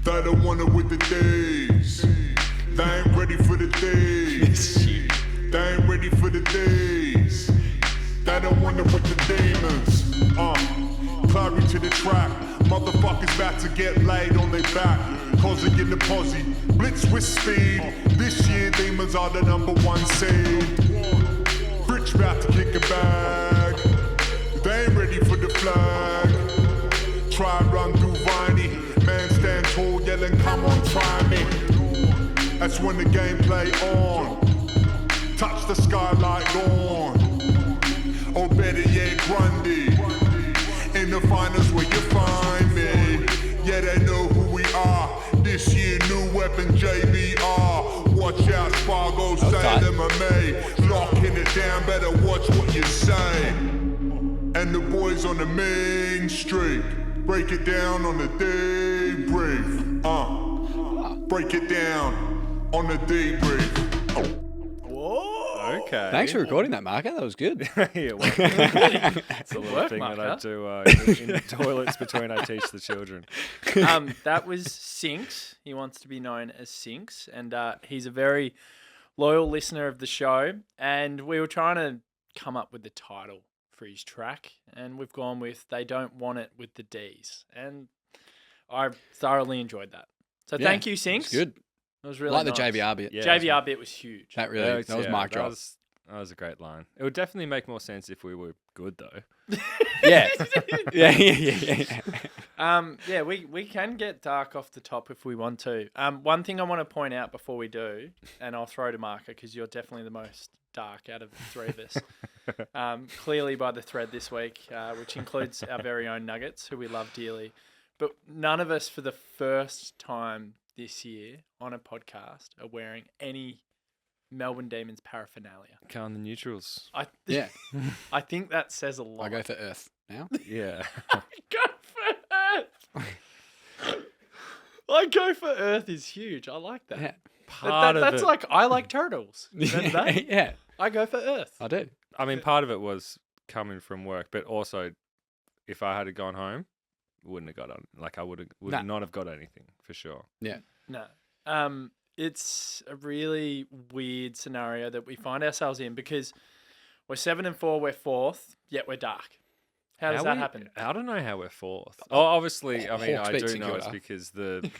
They don't want it with the days. They ain't ready for the days. They ain't ready for the days. They don't want it with the demons. Clary to the track. Motherfuckers about to get laid on their back. Causing in the posse. Blitz with speed. This year demons are the #1 seed. Rich about to kick a bag. They ain't ready for the flag. Try and run through Viney. Man stand tall yelling, come on, try me. That's when the gameplay on. Touch the skylight dawn. Or better yet, Grundy. In the finals where you find me. Yeah, they know who we are. This year, new weapon JBR. Watch out, Spargo, Salem and May. Locking it down, better watch what you say. And the boys on the main street. Break it down on the DeeBrief. Break it down on the DeeBrief. Whoa. Okay. Thanks for recording that, Marca. That was good. Yeah, well, it's a little work, thing that I Marca. do in the toilets between I teach the children. That was Sinks. He wants to be known as Sinks, and he's a very loyal listener of the show. And we were trying to come up with the title for his track, and we've gone with "They Don't Want It with the D's," and I thoroughly enjoyed that. So Yeah, thank you, Sinks. It's good. It was really Like nice. the JVR bit. Yeah, JVR bit was huge. That really, that was mic drop. That was a great line. It would definitely make more sense if we were good, though. Yeah. Yeah. Yeah, we can get dark off the top if we want to. One thing I want to point out before we do, and I'll throw to Marca because you're definitely the most dark out of the three of us. Clearly by the thread this week, which includes our very own Nuggets, who we love dearly. But none of us, for the first time this year on a podcast, are wearing any Melbourne Demons paraphernalia. Calm the neutrals. Yeah. I think that says a lot. I go for Earth now. Yeah. Go for Earth. I go for Earth is huge. I like that. Yeah. That's like I like turtles. Remember that? Yeah. I go for Earth. I do. I mean, part of it was coming from work, but also if I had gone home, wouldn't have got on. Like I would not have got anything for sure. Yeah. No. It's a really weird scenario that we find ourselves in because we're 7-4, we're 4th, yet we're dark. How does that happen? I don't know how we're 4th. Oh, obviously, I mean, Hawks I beat do St know it's Kilda. because the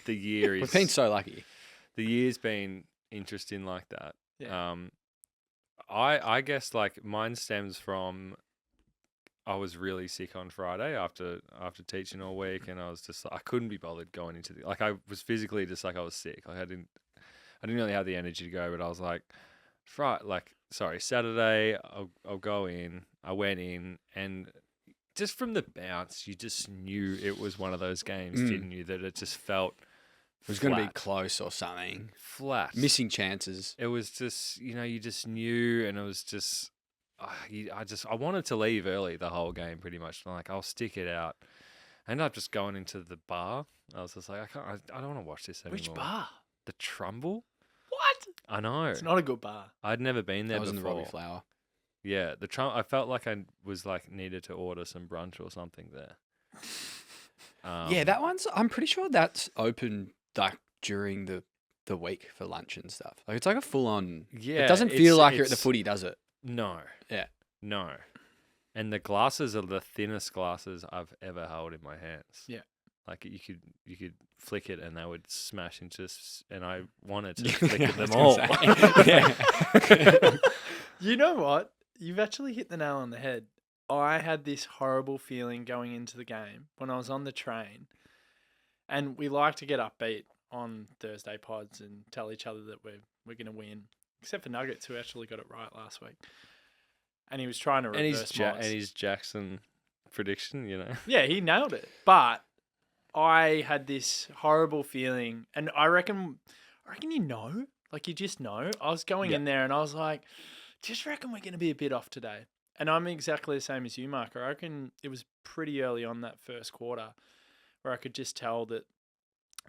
year is We've been so lucky. the year's been interesting like that. Yeah. I guess like mine stems from I was really sick on Friday after teaching all week, and I was just I couldn't be bothered going into I was physically just like I was sick. Like I didn't really have the energy to go, but I was like, Saturday I'll go in. I went in, and just from the bounce, you just knew it was one of those games, didn't you? That it just felt It was going to be flat. close or something. Flat. Missing chances. It was just, you just knew, and it was just, I wanted to leave early the whole game pretty much. I'm like, I'll stick it out. I ended up just going into the bar. I was just like, I don't want to watch this anymore. Which bar? The Trumbull? What? I know. It's not a good bar. I'd never been there That was in the before. Robbie Flower. Yeah, I felt like I was needed to order some brunch or something there. Yeah, that one's, I'm pretty sure that's open during the week for lunch and stuff. Like it's like a full on. Yeah, It doesn't feel like you're at the footy, does it? No. Yeah. No. And the glasses are the thinnest glasses I've ever held in my hands. Yeah. Like you could flick it and they would smash into, and I wanted to flick them all. Yeah. You know what? You've actually hit the nail on the head. I had this horrible feeling going into the game when I was on the train, and we like to get upbeat on Thursday pods and tell each other that we're going to win, except for Nuggets, who actually got it right last week. And he was trying to reverse and his Jackson prediction, Yeah, he nailed it. But I had this horrible feeling, and I reckon like you just know. I was going in there and I was like, just reckon we're going to be a bit off today. And I'm exactly the same as you, Mark. I reckon it was pretty early on that first quarter where I could just tell that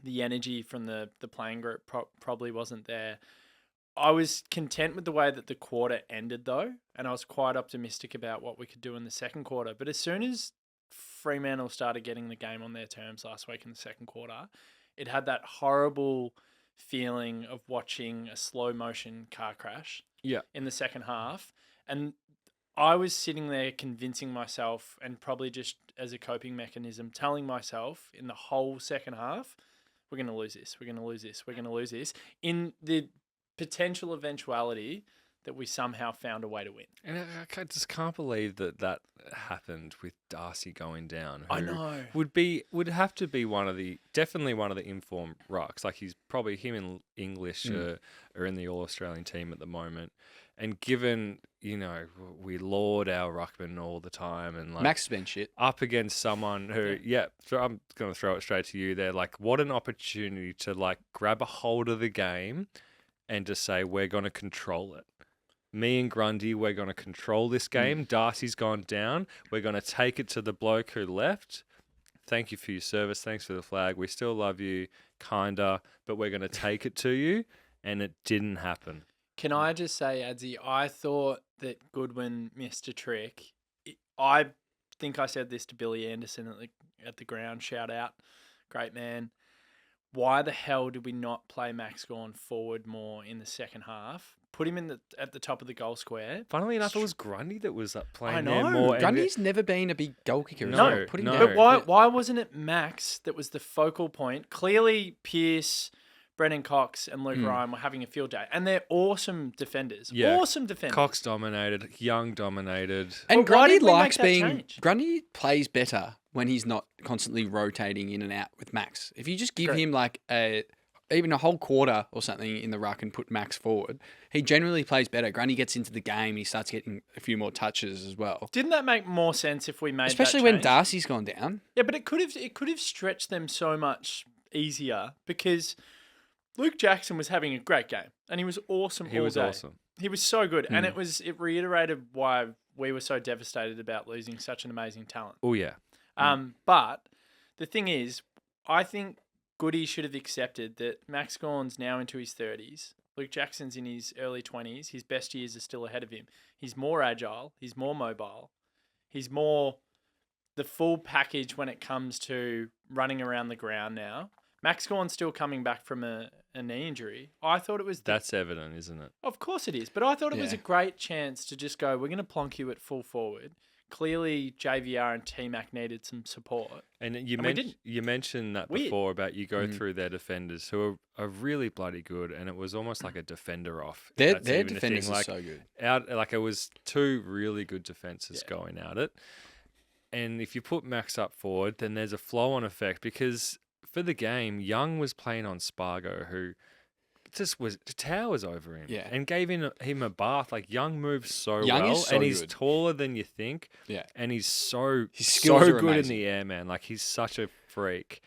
the energy from the playing group probably wasn't there. I was content with the way that the quarter ended, though, and I was quite optimistic about what we could do in the second quarter. But as soon as Fremantle started getting the game on their terms last week in the second quarter, it had that horrible feeling of watching a slow motion car crash in the second half. And I was sitting there convincing myself, and probably just as a coping mechanism, telling myself in the whole second half, we're going to lose this, we're going to lose this, we're going to lose this, in the potential eventuality that we somehow found a way to win. And I just can't believe that happened with Darcy going down. I know. Would have to be definitely one of the informed rucks. Like him and English are in the All-Australian team at the moment. And given, we laud our ruckman all the time, and like Max has been shit. Up against someone who, so I'm going to throw it straight to you there. Like, what an opportunity to like grab a hold of the game and just say, we're going to control it. Me and Grundy, we're going to control this game. Darcy's gone down. We're going to take it to the bloke who left. Thank you for your service. Thanks for the flag. We still love you, kinda, but we're going to take it to you. And it didn't happen. Can I just say, Adzy, I thought that Goodwin missed a trick. I think I said this to Billy Anderson at the ground. Shout out. Great man. Why the hell did we not play Max Gawn forward more in the second half? Put him at the top of the goal square. Funnily enough, it was Grundy that was playing I know. there more. Grundy's never been a big goal kicker. No, Put him no. down. But why wasn't it Max that was the focal point? Clearly, Pearce, Brennan Cox, and Luke Ryan were having a field day, and they're awesome defenders. Yeah. Awesome defenders. Cox dominated, Young dominated. And But why Grundy did we make likes that being. change? Grundy plays better when he's not constantly rotating in and out with Max. If you just give him like even a whole quarter or something in the ruck and put Max forward, he generally plays better. Grundy gets into the game and he starts getting a few more touches as well. Didn't that make more sense if we made Especially that when change? Darcy's gone down. Yeah, but it could have stretched them so much easier because Luke Jackson was having a great game and he was awesome. He all was day. awesome. He was so good, and it reiterated why we were so devastated about losing such an amazing talent. Oh, yeah. But the thing is, I think Goody should have accepted that Max Gawn's now into his 30s. Luke Jackson's in his early 20s. His best years are still ahead of him. He's more agile. He's more mobile. He's more the full package when it comes to running around the ground now. Max Gawn's still coming back from a knee injury. I thought it was... That's evident, isn't it? Of course it is. But I thought it was a great chance to just go, we're going to plonk you at full forward. Clearly, JVR and T-Mac needed some support. And we you mentioned that Weird. before about you go through their defenders who are really bloody good, and it was almost like a defender off. Their That's even a defenders thing. are Like, so good. It was two really good defenses going at it. And if you put Max up forward, then there's a flow-on effect because for the game, Young was playing on Spargo, who just was towers over him and gave him a bath. Like Young moves so Young well, is so and he's good. taller than you think. Yeah. And he's so skills are good in amazing. the air, man. Like he's such a freak.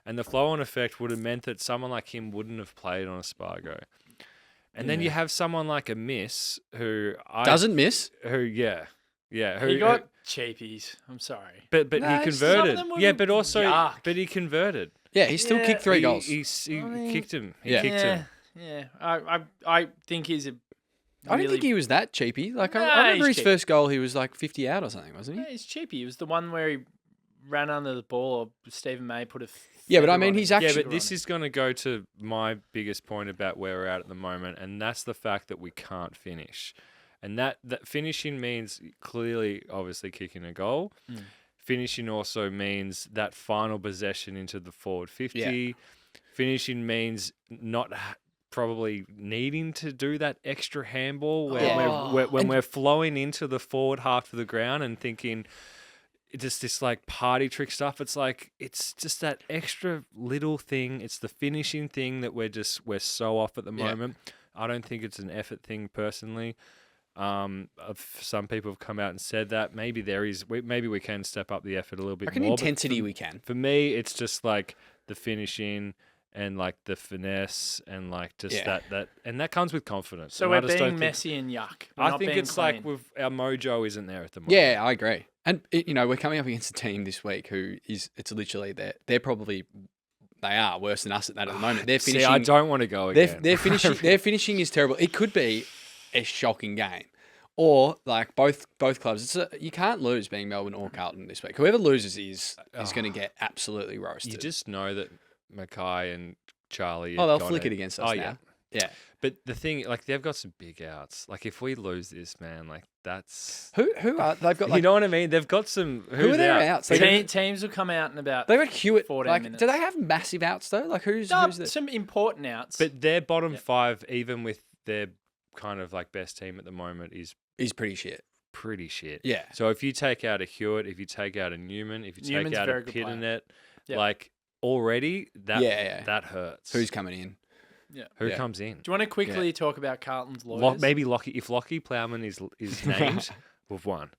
And the flow-on effect would have meant that someone like him wouldn't have played on a Spargo. And then you have someone like a Miss who Doesn't miss. who He got cheapies. I'm sorry. but No, he some of converted. them were Yeah, but also yuck. but he converted. Yeah, he still kicked 3 goals. He kicked him. He Yeah. kicked him. Yeah. I think he's a I don't really... think he was that cheapy. Like Nah, I remember he's his cheap. first goal, he was like 50 out or something, wasn't he? Yeah, he's cheapy. He was the one where he ran under the ball or Stephen May put a... Yeah, but I feather mean, on he's him. Yeah, actually- but this is going to go to my biggest point about where we're at the moment, and that's the fact that we can't finish. And that finishing means clearly, obviously, kicking a goal. Finishing also means that final possession into the forward 50. Yeah. Finishing means not probably needing to do that extra handball when we're flowing into the forward half of the ground and thinking just this like party trick stuff. It's like it's just that extra little thing. It's the finishing thing that we're so off at the moment. I don't think it's an effort thing personally. Some people have come out and said that maybe maybe we can step up the effort a little bit I reckon more. but intensity we can. for me, it's just like the finishing and like the finesse and like just that and that comes with confidence. So And I we're just don't being think- messy and yuck. We're I not think being it's like clean. our mojo isn't there at the moment. Yeah, I agree. And we're coming up against a team this week who it's literally they're probably they are worse than us at that at the moment. They're finishing. See, I don't want to go again. Their finishing is terrible. It could be a shocking game, or like both clubs. You can't lose being Melbourne or Carlton this week. Whoever loses is going to get absolutely roasted. You just know that Mackay and Charlie. Oh, had they'll got flick it against us Oh, now. yeah. Yeah. But the thing, like, they've got some big outs. Like, if we lose this, man, like, that's... Who are they've got? Like, you know what I mean? They've got some... who are their outs? They Teams will come out in about got Hewitt. 14 Like, minutes. do they have massive outs though? Like, who's the... some important outs. But their bottom five, even with their kind of, like, best team at the moment, is He's pretty shit. pretty shit. Yeah. So if you take out a Hewitt, if you take out a Newman, if you take Newman's a out a very good player. Pitternet, Yep. like, already, that Yeah. that hurts. Who's coming in? Who yeah. comes in? Do you want to quickly talk about Carlton's lawyers? Maybe Lockie. If Lockie Plowman is named, we've won.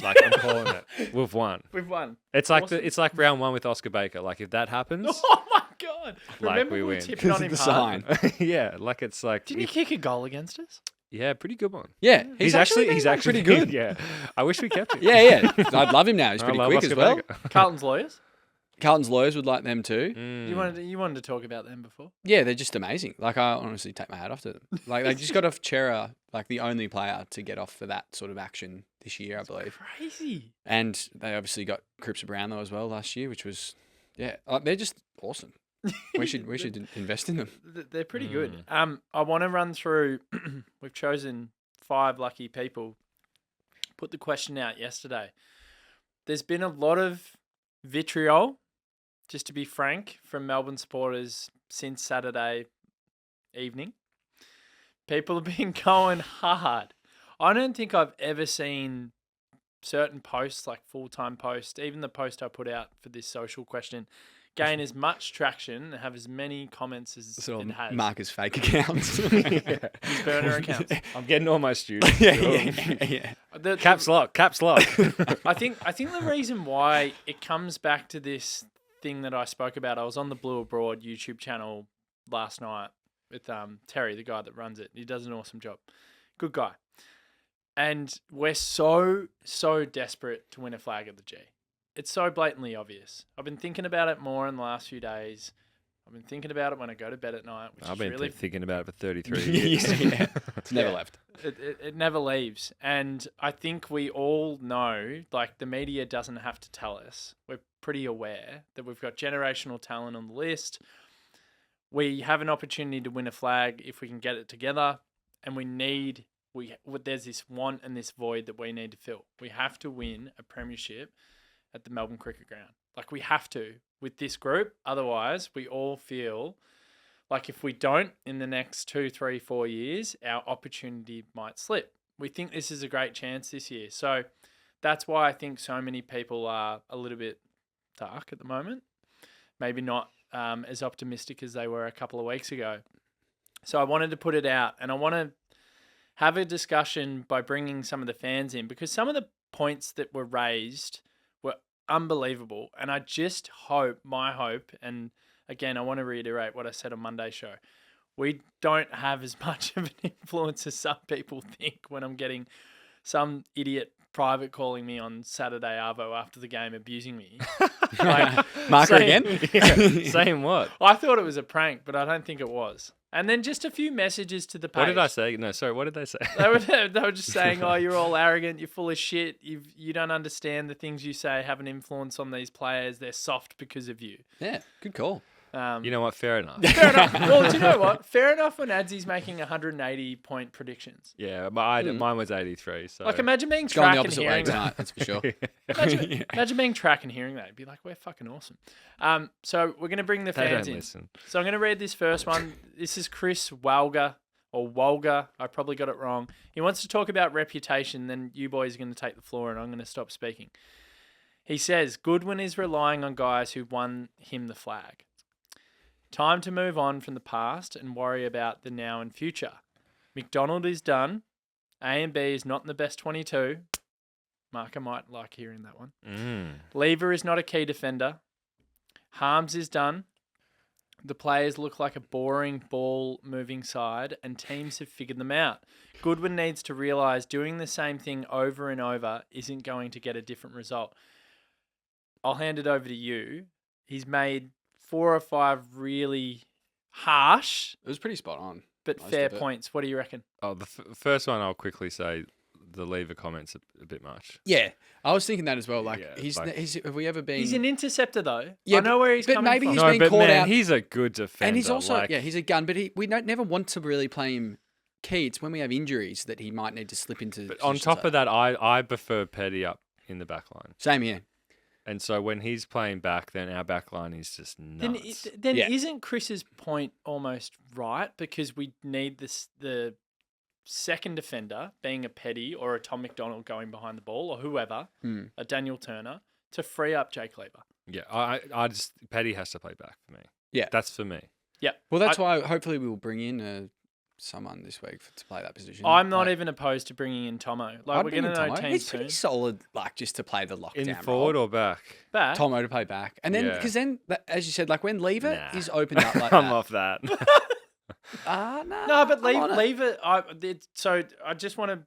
Like, I'm calling it. We've won. We've won. It's like Awesome. it's like round one with Oscar Baker. Like, if that happens, Oh my god! Like, Remember we we were win. tipping on him The hard? sign. yeah, like, it's like Didn't he kick a goal against us? yeah, pretty good one. Yeah. He's actually pretty good. Yeah, I wish we kept him. Yeah. I'd love him now. He's I pretty love quick Oscar as well. Baker. Carlton's lawyers. Carlton's lawyers would like them too. Mm. You wanted to talk about them before. Yeah, they're just amazing. Like, I honestly take my hat off to them. Like, they just got off Chera, like the only player to get off for that sort of action this year, I believe. Crazy. And they obviously got Cripps Brown though as well last year, which was they're just awesome. We should invest in them. They're pretty good. I want to run through. We've chosen 5 lucky people. Put the question out yesterday. There's been a lot of vitriol, just to be frank, from Melbourne supporters since Saturday evening. People have been going hard. I don't think I've ever seen certain posts, like full-time posts, even the post I put out for this social question, gain as much traction and have as many comments as Sort it of has. Marcus fake accounts. His burner accounts. I'm getting all my students. yeah. Caps lock. I think the reason why it comes back to this thing that I spoke about, I was on the Blue Abroad YouTube channel last night with Terry, the guy that runs it. He does an awesome job. Good guy. And we're so desperate to win a flag at the G. It's so blatantly obvious. I've been thinking about it more in the last few days. I've been thinking about it when I go to bed at night, which I've is been really thinking about it for 33 years. yeah. It's never left. It never leaves. And I think we all know, like, the media doesn't have to tell us. We're pretty aware that we've got generational talent on the list. We have an opportunity to win a flag if we can get it together. And there's this want and this void that we need to fill. We have to win a premiership at the Melbourne Cricket Ground. Like, we have to with this group. Otherwise, we all feel like if we don't in the next 2, 3, 4 years, our opportunity might slip. We think this is a great chance this year. So that's why I think so many people are a little bit dark at the moment. Maybe not as optimistic as they were a couple of weeks ago. So I wanted to put it out, and I want to have a discussion by bringing some of the fans in, because some of the points that were raised were unbelievable. And I just hope, my hope, and again, I want to reiterate what I said on Monday's show. We don't have as much of an influence as some people think when I'm getting some idiot private calling me on Saturday Arvo after the game, abusing me. Like, Marker again? Saying what? I thought it was a prank, but I don't think it was. And then just a few messages to the page. What did I say? No, sorry. What did they say? They were just saying, "Oh, you're all arrogant. You're full of shit. You don't understand the things you say have an influence on these players. They're soft because of you." Yeah, good call. You know what? Fair enough. Fair enough. Well, do you know what? Fair enough when Adzy's making 180-point predictions. Yeah, but mine was 83. So Like, imagine being It's going the track and opposite way hearing that. tonight, that's for sure. Imagine being track and hearing that. It'd be like, we're fucking awesome. So we're going to bring the they fans don't in. listen. So I'm going to read this first one. This is Chris Walga, or Walga. I probably got it wrong. He wants to talk about reputation. Then you boys are going to take the floor and I'm going to stop speaking. He says, Goodwin is relying on guys who won him the flag. Time to move on from the past and worry about the now and future. McDonald is done. A and B is not in the best 22. Marca might like hearing that one. Lever is not a key defender. Harms is done. The players look like a boring ball-moving side, and teams have figured them out. Goodwin needs to realise doing the same thing over and over isn't going to get a different result. I'll hand it over to you. He's made 4 or 5 really harsh It was pretty spot on. but Most fair of it. points. What do you reckon? Oh, the first one I'll quickly say, the lever comments a bit much. Yeah, I was thinking that as well. Like, Yeah, he's like- have we ever been? He's an interceptor though. Yeah, I know where he's but coming maybe from. he's No, been but caught man, out. he's a good defender. And he's also, like, he's a gun, but we don't never want to really play him key. It's when we have injuries that he might need to slip into. But on top of that, I prefer Petty up in the back line. same here. And so when he's playing back, then our back line is just nuts. Then Yeah. isn't Chris's point almost right? Because we need the second defender being a Petty or a Tom McDonald going behind the ball or whoever, a Daniel Turner, to free up Jake Lever. Yeah, I just Petty has to play back for me. Yeah. That's for me. Yeah. Well, that's why hopefully we will bring in someone this week to play that position. I'm not Like, even opposed to bringing in Tomo. Like, I'd we're bring going in to know Tomo. teams He's pretty soon. solid, like just to play the lockdown In forward role. or back? Back. Tomo to play back, and then Yeah. because then, as you said, like when Lever Nah. is opened up like I'm that. off that. No, but I'm on it. leave it. So I just want to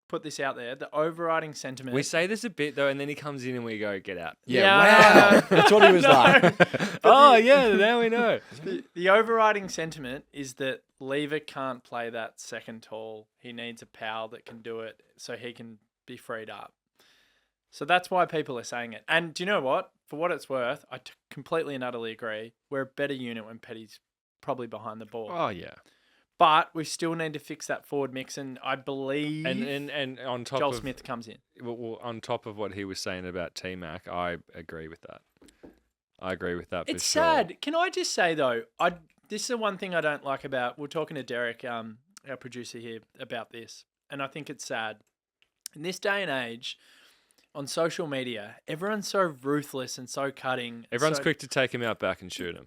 put this out there. The overriding sentiment. We say this a bit though, and then he comes in and we go, "Get out." Yeah, Yeah, wow. no. That's what he was No. like. Oh yeah, now we know. the overriding sentiment is that Lever can't play that second tall. He needs a pal that can do it so he can be freed up. So that's why people are saying it. And do you know what? For what it's worth, I completely and utterly agree. We're a better unit when Petty's probably behind the ball. Oh yeah, But we still need to fix that forward mix, and I believe and on top Joel of Smith comes in. well, on top of what he was saying about T-Mac, I agree with that. I agree with that. It's for sure. sad. Can I just say though, this is the one thing I don't like about. We're talking to Derek, our producer here, about this, and I think it's sad. In this day and age, on social media, everyone's so ruthless and so cutting. Everyone's so, quick to take him out back and shoot him.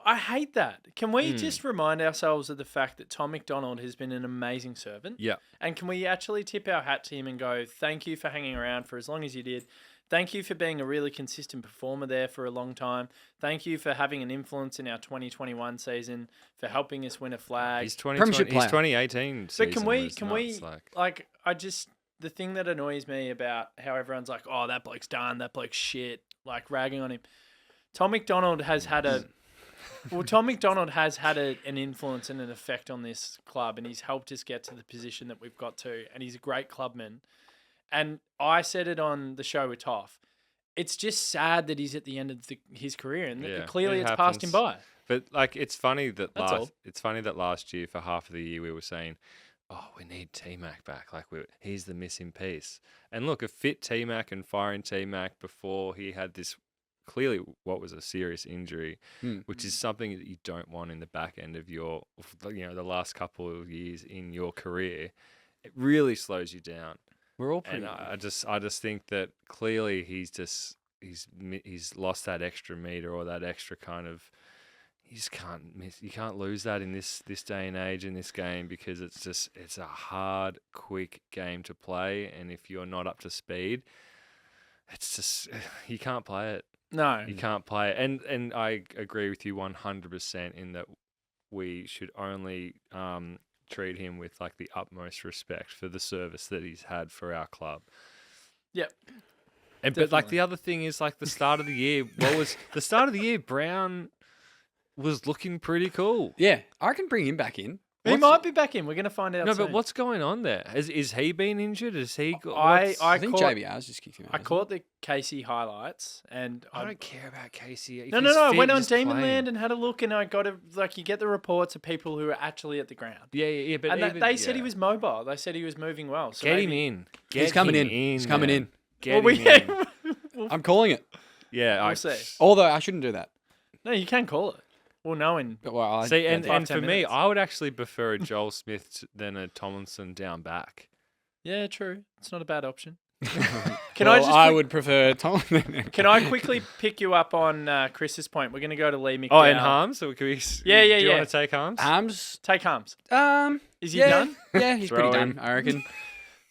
I hate that. Can we just remind ourselves of the fact that Tom McDonald has been an amazing servant? Yeah. And can we actually tip our hat to him and go, thank you for hanging around for as long as you did. Thank you for being a really consistent performer there for a long time. Thank you for having an influence in our 2021 season, for helping us win a flag. He's Premiership 2018 But season can we was nuts, like I just the thing that annoys me about how everyone's like, oh, that bloke's done, that bloke's shit, like ragging on him. Tom McDonald has had an influence and an effect on this club, and he's helped us get to the position that we've got to, and he's a great clubman. And I said it on the show with Toff. It's just sad that he's at the end of his career, and Yeah, clearly it it's passed him happens. by. But like, it's funny that That's all. last year for half of the year we were saying, "Oh, we need T-Mac back. Like, he's the missing piece." And look, a fit T-Mac and firing T-Mac before he had this clearly what was a serious injury, which is something that you don't want in the back end of your, the last couple of years in your career. It really slows you down. We're all pretty. And I just think that clearly he's lost that extra meter or that extra kind of. You just can't miss. You can't lose that in this day and age in this game, because it's a hard, quick game to play, and if you're not up to speed, it's just you can't play it. No. You can't play it. And I agree with you 100% in that we should only treat him with like the utmost respect for the service that he's had for our club. Yep. And but like Definitely. the other thing is like the start of the year. What was the start of the year? Brown was looking pretty cool. Yeah, I can bring him back in. He might be back in. We're going to find out No, soon. but what's going on there? Is he been injured? Is he? I think caught- JBR's just kicked him out. I hasn't caught the Casey highlights, and I don't care about Casey. If No. he's I fit, went on just play him. Demonland and had a look, and I got you get the reports of people who are actually at the ground. Yeah. But And even, they said he was mobile. They said he was moving well. So Get him maybe- in. He's coming Get him in. He's coming man. in. Get Well, him in. he? I'm calling it. Yeah, We'll see. Although I shouldn't do that. No, you can call it. Well, knowing. But, well, I, See, and, five, and 10 for me, minutes. I would actually prefer a Joel Smith than a Tomlinson down back. Yeah, true. It's not a bad option. can I just I quick- would prefer Tom. Can I quickly pick you up on Chris's point? We're going to go to Lee McDowell. Oh, and Harms? So can we, Yeah, Do you yeah. want to take Harms? Arms. Take Harms. Is he yeah, done? Yeah, he's pretty Throw done. him. I reckon.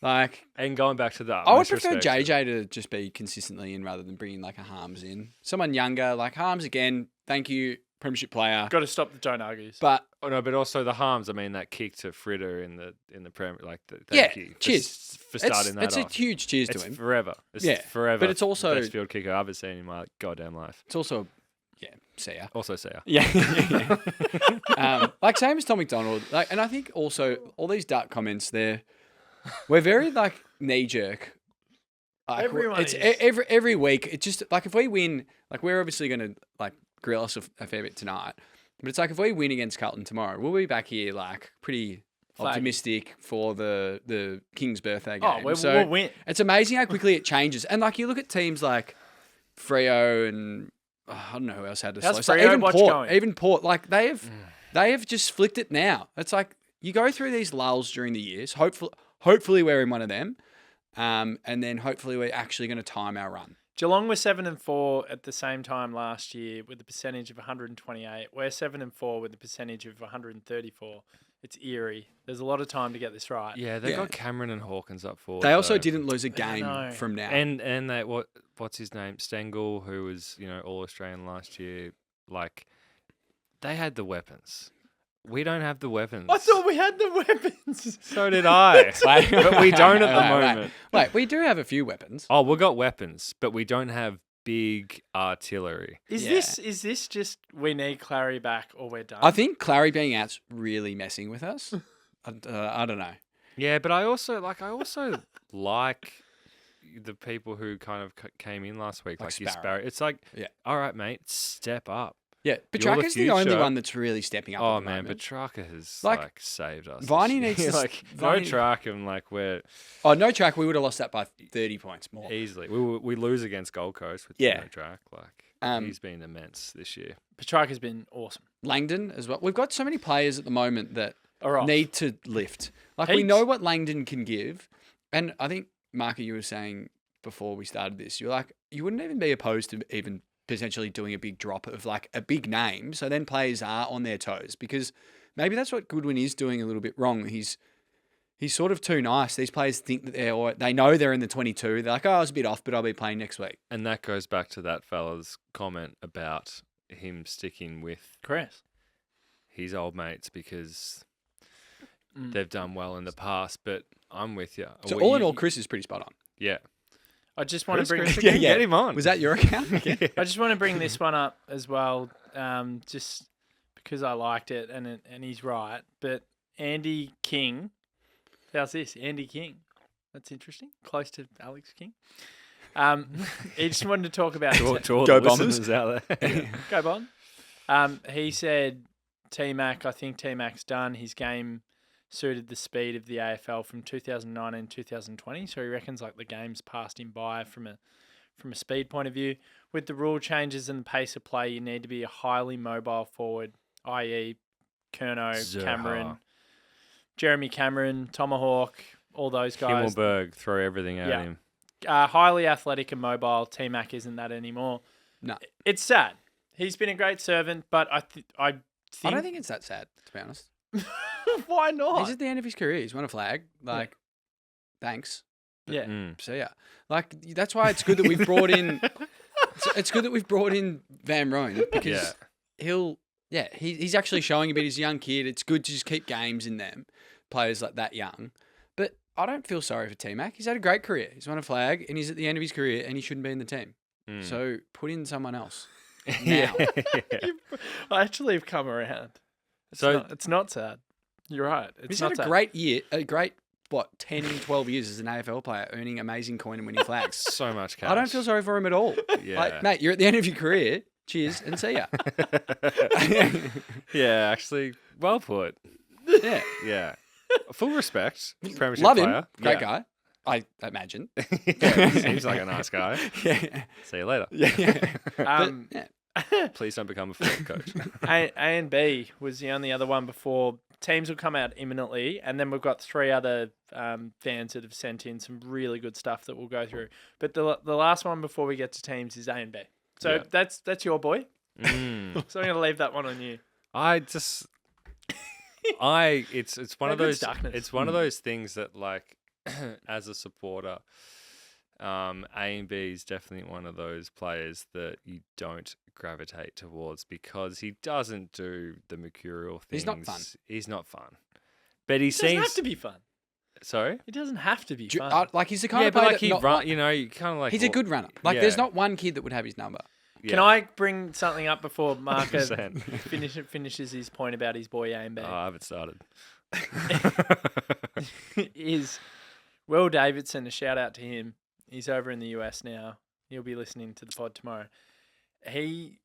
Like, And going back to that, I would prefer JJ to just be consistently in rather than bringing like a Harms in. Someone younger, like Harms again. Thank you, Premiership player. Got to stop the don't argues. But Oh no, but also the Harms. I mean, that kick to Fritter in the Premier, like thank Yeah, you for, cheers. for starting that it's off. a huge cheers It's to him. forever. It's Yeah, forever. but it's also- the best field kicker I've ever seen in my goddamn life. It's also, see ya. Also, Saya. Yeah. Like same as Tom McDonald. Like, and I think also all these dark comments there. We're very like knee jerk. Like, Everyone it's is. every week. It's just like if we win, like we're obviously going to like grill us a fair bit tonight. But it's like if we win against Carlton tomorrow, we'll be back here like pretty optimistic for the King's birthday game. Oh, we'll so win. it's amazing how quickly it changes. And like you look at teams like Freo and I don't know who else had to How's slow. So Freo even watch Port, going? even Port, like they have just flicked it now. It's like you go through these lulls during the years. Hopefully we're in one of them, and then hopefully we're actually going to time our run. Geelong were 7-4 at the same time last year with a percentage of 128. We're 7-4 with a percentage of 134. It's eerie. There's a lot of time to get this right. Yeah, they got Cameron and Hawkins up forward. They also though. didn't lose a know. game from now. And they what's his name? Stengel, who was, All Australian last year. Like, they had the weapons. We don't have the weapons. I thought we had the weapons. So did I. But we don't at the Wait. moment. Wait, we do have a few weapons. Oh, we got weapons, but we don't have big artillery. Is Yeah. this just we need Clary back or we're done? I think Clary being out's really messing with us. I don't know. Yeah, but I also like the people who kind of came in last week, like your Sparrow. Sparrow. It's like, Yeah. all right, mate, step up. Yeah, You're Petrarca's the only future. one that's really stepping up. Oh at the man, moment. Petrarca has Like, saved us. Viney this year. needs to like Viney- no track and like we're Oh, no track, we would have lost that by 30 points more. easily we lose against Gold Coast with Yeah. no track. Like Um, he's been immense this year. Petrarca's been awesome. Langdon as well. We've got so many players at the moment that All right. need to lift. Like we Heaps. know what Langdon can give, and I think Marca, you were saying before we started this, you're like you wouldn't even be opposed to even potentially doing a big drop of like a big name, so then players are on their toes because maybe that's what Goodwin is doing a little bit wrong. He's sort of too nice. These players think that they know they're in the 22. They're like, oh, I was a bit off, but I'll be playing next week. And that goes back to that fella's comment about him sticking with Chris. his old mates because they've done well in the past. But I'm with you. So all in all, Chris is pretty spot on. Yeah. I just want to bring. Chris, get him on. Was that your account? I just want to bring this one up as well, just because I liked it and he's right. But Andy King, how's this? Andy King, that's interesting. Close to Alex King. He just wanted to talk about to all Go the Bombers. listeners out there. Go Bond. He said T-Mac. I think T-Mac's done. His game suited the speed of the AFL from 2019 2020. So he reckons like the game's passed him by from a speed point of view. With the rule changes and the pace of play, you need to be a highly mobile forward, i.e. Kerno, Zaha. Cameron, Jeremy Cameron, Tomahawk, all those guys. Himmelberg, throw everything at Yeah. him. Highly athletic and mobile. T-Mac isn't that anymore. No. It's sad. He's been a great servant, but I think I don't think it's that sad, to be honest. why not? He's at the end of his career. He's won a flag. Like, thanks. Yeah. Mm. So yeah, like that's why it's good that we've brought in. It's good that we've brought in Van Roon because he's actually showing a bit. He's a young kid. It's good to just keep games in them, players like that young. But I don't feel sorry for T-Mac. He's had a great career. He's won a flag and he's at the end of his career and he shouldn't be in the team. Mm. So put in someone else. Yeah. I actually have come around. It's not sad. You're right. It's He's not had a sad. great year, 10, 12 years as an AFL player, earning amazing coin and winning flags. So much cash. I don't feel sorry for him at all. Yeah. Like, mate, you're at the end of your career. Cheers and see ya. Yeah, actually, well put. Yeah. Yeah. Full respect. Premiership Love him. player. Great Yeah. guy. I imagine. Yeah, seems like a nice guy. Yeah. See you later. Yeah. Um, But, yeah. Please don't become a football coach. A and B was the only other one before. Teams will come out imminently, and then we've got 3 other fans that have sent in some really good stuff that we'll go through. But the last one before we get to teams is A and B. So Yeah. that's your boy. Mm. So I'm going to leave that one on you. It's one No of good those stuckness. it's one of those things that like as a supporter, A and B is definitely one of those players that you don't gravitate towards because he doesn't do the mercurial things. He's not fun. He's not fun. But he It doesn't seems have to be fun. sorry? It doesn't have to be fun. Like he's the kind Yeah, of but player like that he not- run, you kind of like He's a good runner. Like there's Yeah. not one kid that would have his number. yeah. Can I bring something up before Marca 100%. finishes his point about his boy A and B? Oh, I haven't started. Is Will Davidson, a shout out to him. He's over in the US now. He'll be listening to the pod tomorrow. He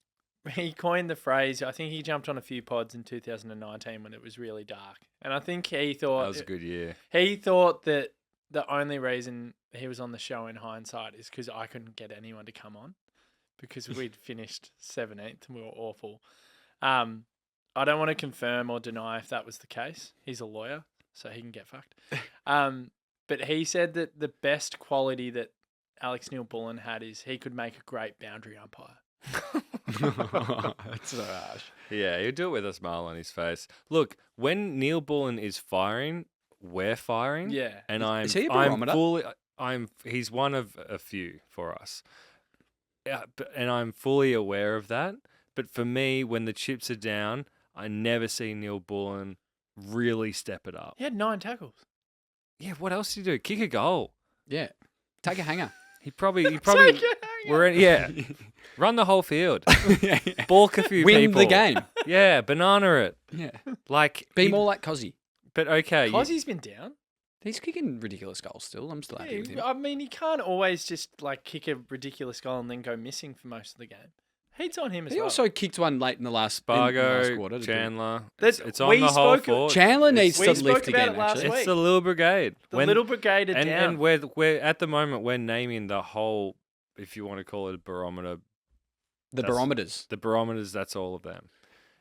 coined the phrase. I think he jumped on a few pods in 2019 when it was really dark, and I think he thought That was a good year. He thought that the only reason he was on the show in hindsight is because I couldn't get anyone to come on because we'd finished 17th and we were awful. I don't want to confirm or deny if that was the case. He's a lawyer, so he can get fucked. But he said that the best quality that Alex Neil-Bullen had is he could make a great boundary umpire. That's so harsh. Yeah, he'll do it with a smile on his face. Look, when Neil Bullen is firing, we're firing. Yeah. And Is he a barometer? He's one of a few for us. Yeah, and I'm fully aware of that. But for me, when the chips are down, I never see Neil Bullen really step it up. He had 9 tackles. Yeah, what else did he do? Kick a goal. Yeah. Take a hanger. He probably Take a hanger. Run the whole field. Yeah. Balk a few Win people. the game. Yeah, banana it. Yeah. Like Be more like Cozzy. But okay. Cozzie's been down. He's kicking ridiculous goals still. I'm still happy with him. I mean, he can't always just like kick a ridiculous goal and then go missing for most of the game. Heat's on him as He well. also kicked one late in the last in the last Spargo, quarter. Chandler. That's- It's on we the whole spoke- forward. Chandler needs We to spoke lift about again, it last actually. week. It's the little brigade. The little brigade are down. And we're at the moment we're naming the whole, if you want to call it a barometer, The That's- barometers. the barometers. That's all of them.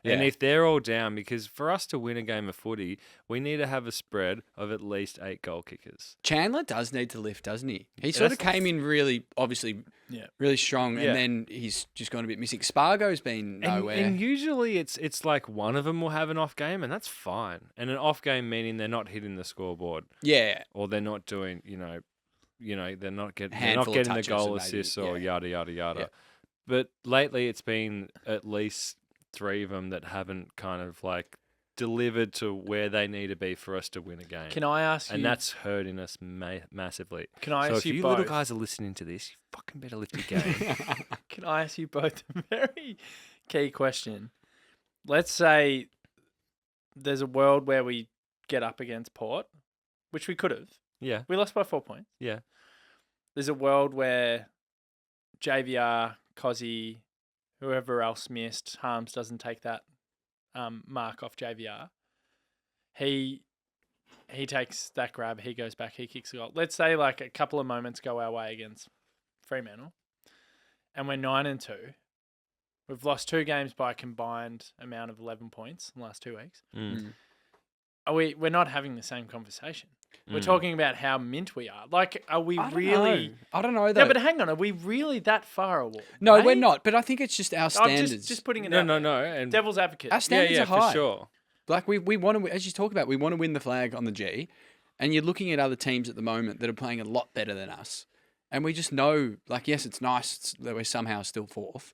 Yeah. And if they're all down, because for us to win a game of footy, we need to have a spread of at least 8 goal kickers. Chandler does need to lift, doesn't he? He sort of came in really, obviously, Yeah. really strong, Yeah. and then he's just gone a bit missing. Spargo's been nowhere. And usually it's like one of them will have an off game, and that's fine. And an off game meaning they're not hitting the scoreboard, yeah. or they're not doing, they're not getting Handful of the touches goal and maybe- assists or yeah. yada yada yada. Yeah. But lately, it's been at least 3 of them that haven't kind of like delivered to where they need to be for us to win a game. Can I ask you? And that's hurting us massively. Can I So ask if you you both? little guys are listening to this, you fucking better lift your game. Can I ask you both a very key question? Let's say there's a world where we get up against Port, which we could have. Yeah, We lost by 4 points. yeah. There's a world where JVR, Cozzy, whoever else missed, Harms doesn't take that mark off JVR. He takes that grab, he goes back, he kicks a goal. Let's say like a couple of moments go our way against Fremantle, and we're 9-2. We've lost 2 games by a combined amount of 11 points in the last 2 weeks. Mm. We're not having the same conversation. We're Mm. talking about how mint we are. Like, are we I don't really? know. I don't know, though. No, but hang on. Are we really that far away? No, we're not. But I think it's just our I'm standards. just putting it No, out. no, there. no. And Devil's advocate. Our yeah, standards yeah, are high. for sure. Like we want to, as you talk about, we want to win the flag on the G, and you're looking at other teams at the moment that are playing a lot better than us, and we just know, like, yes, it's nice that we're somehow still 4th,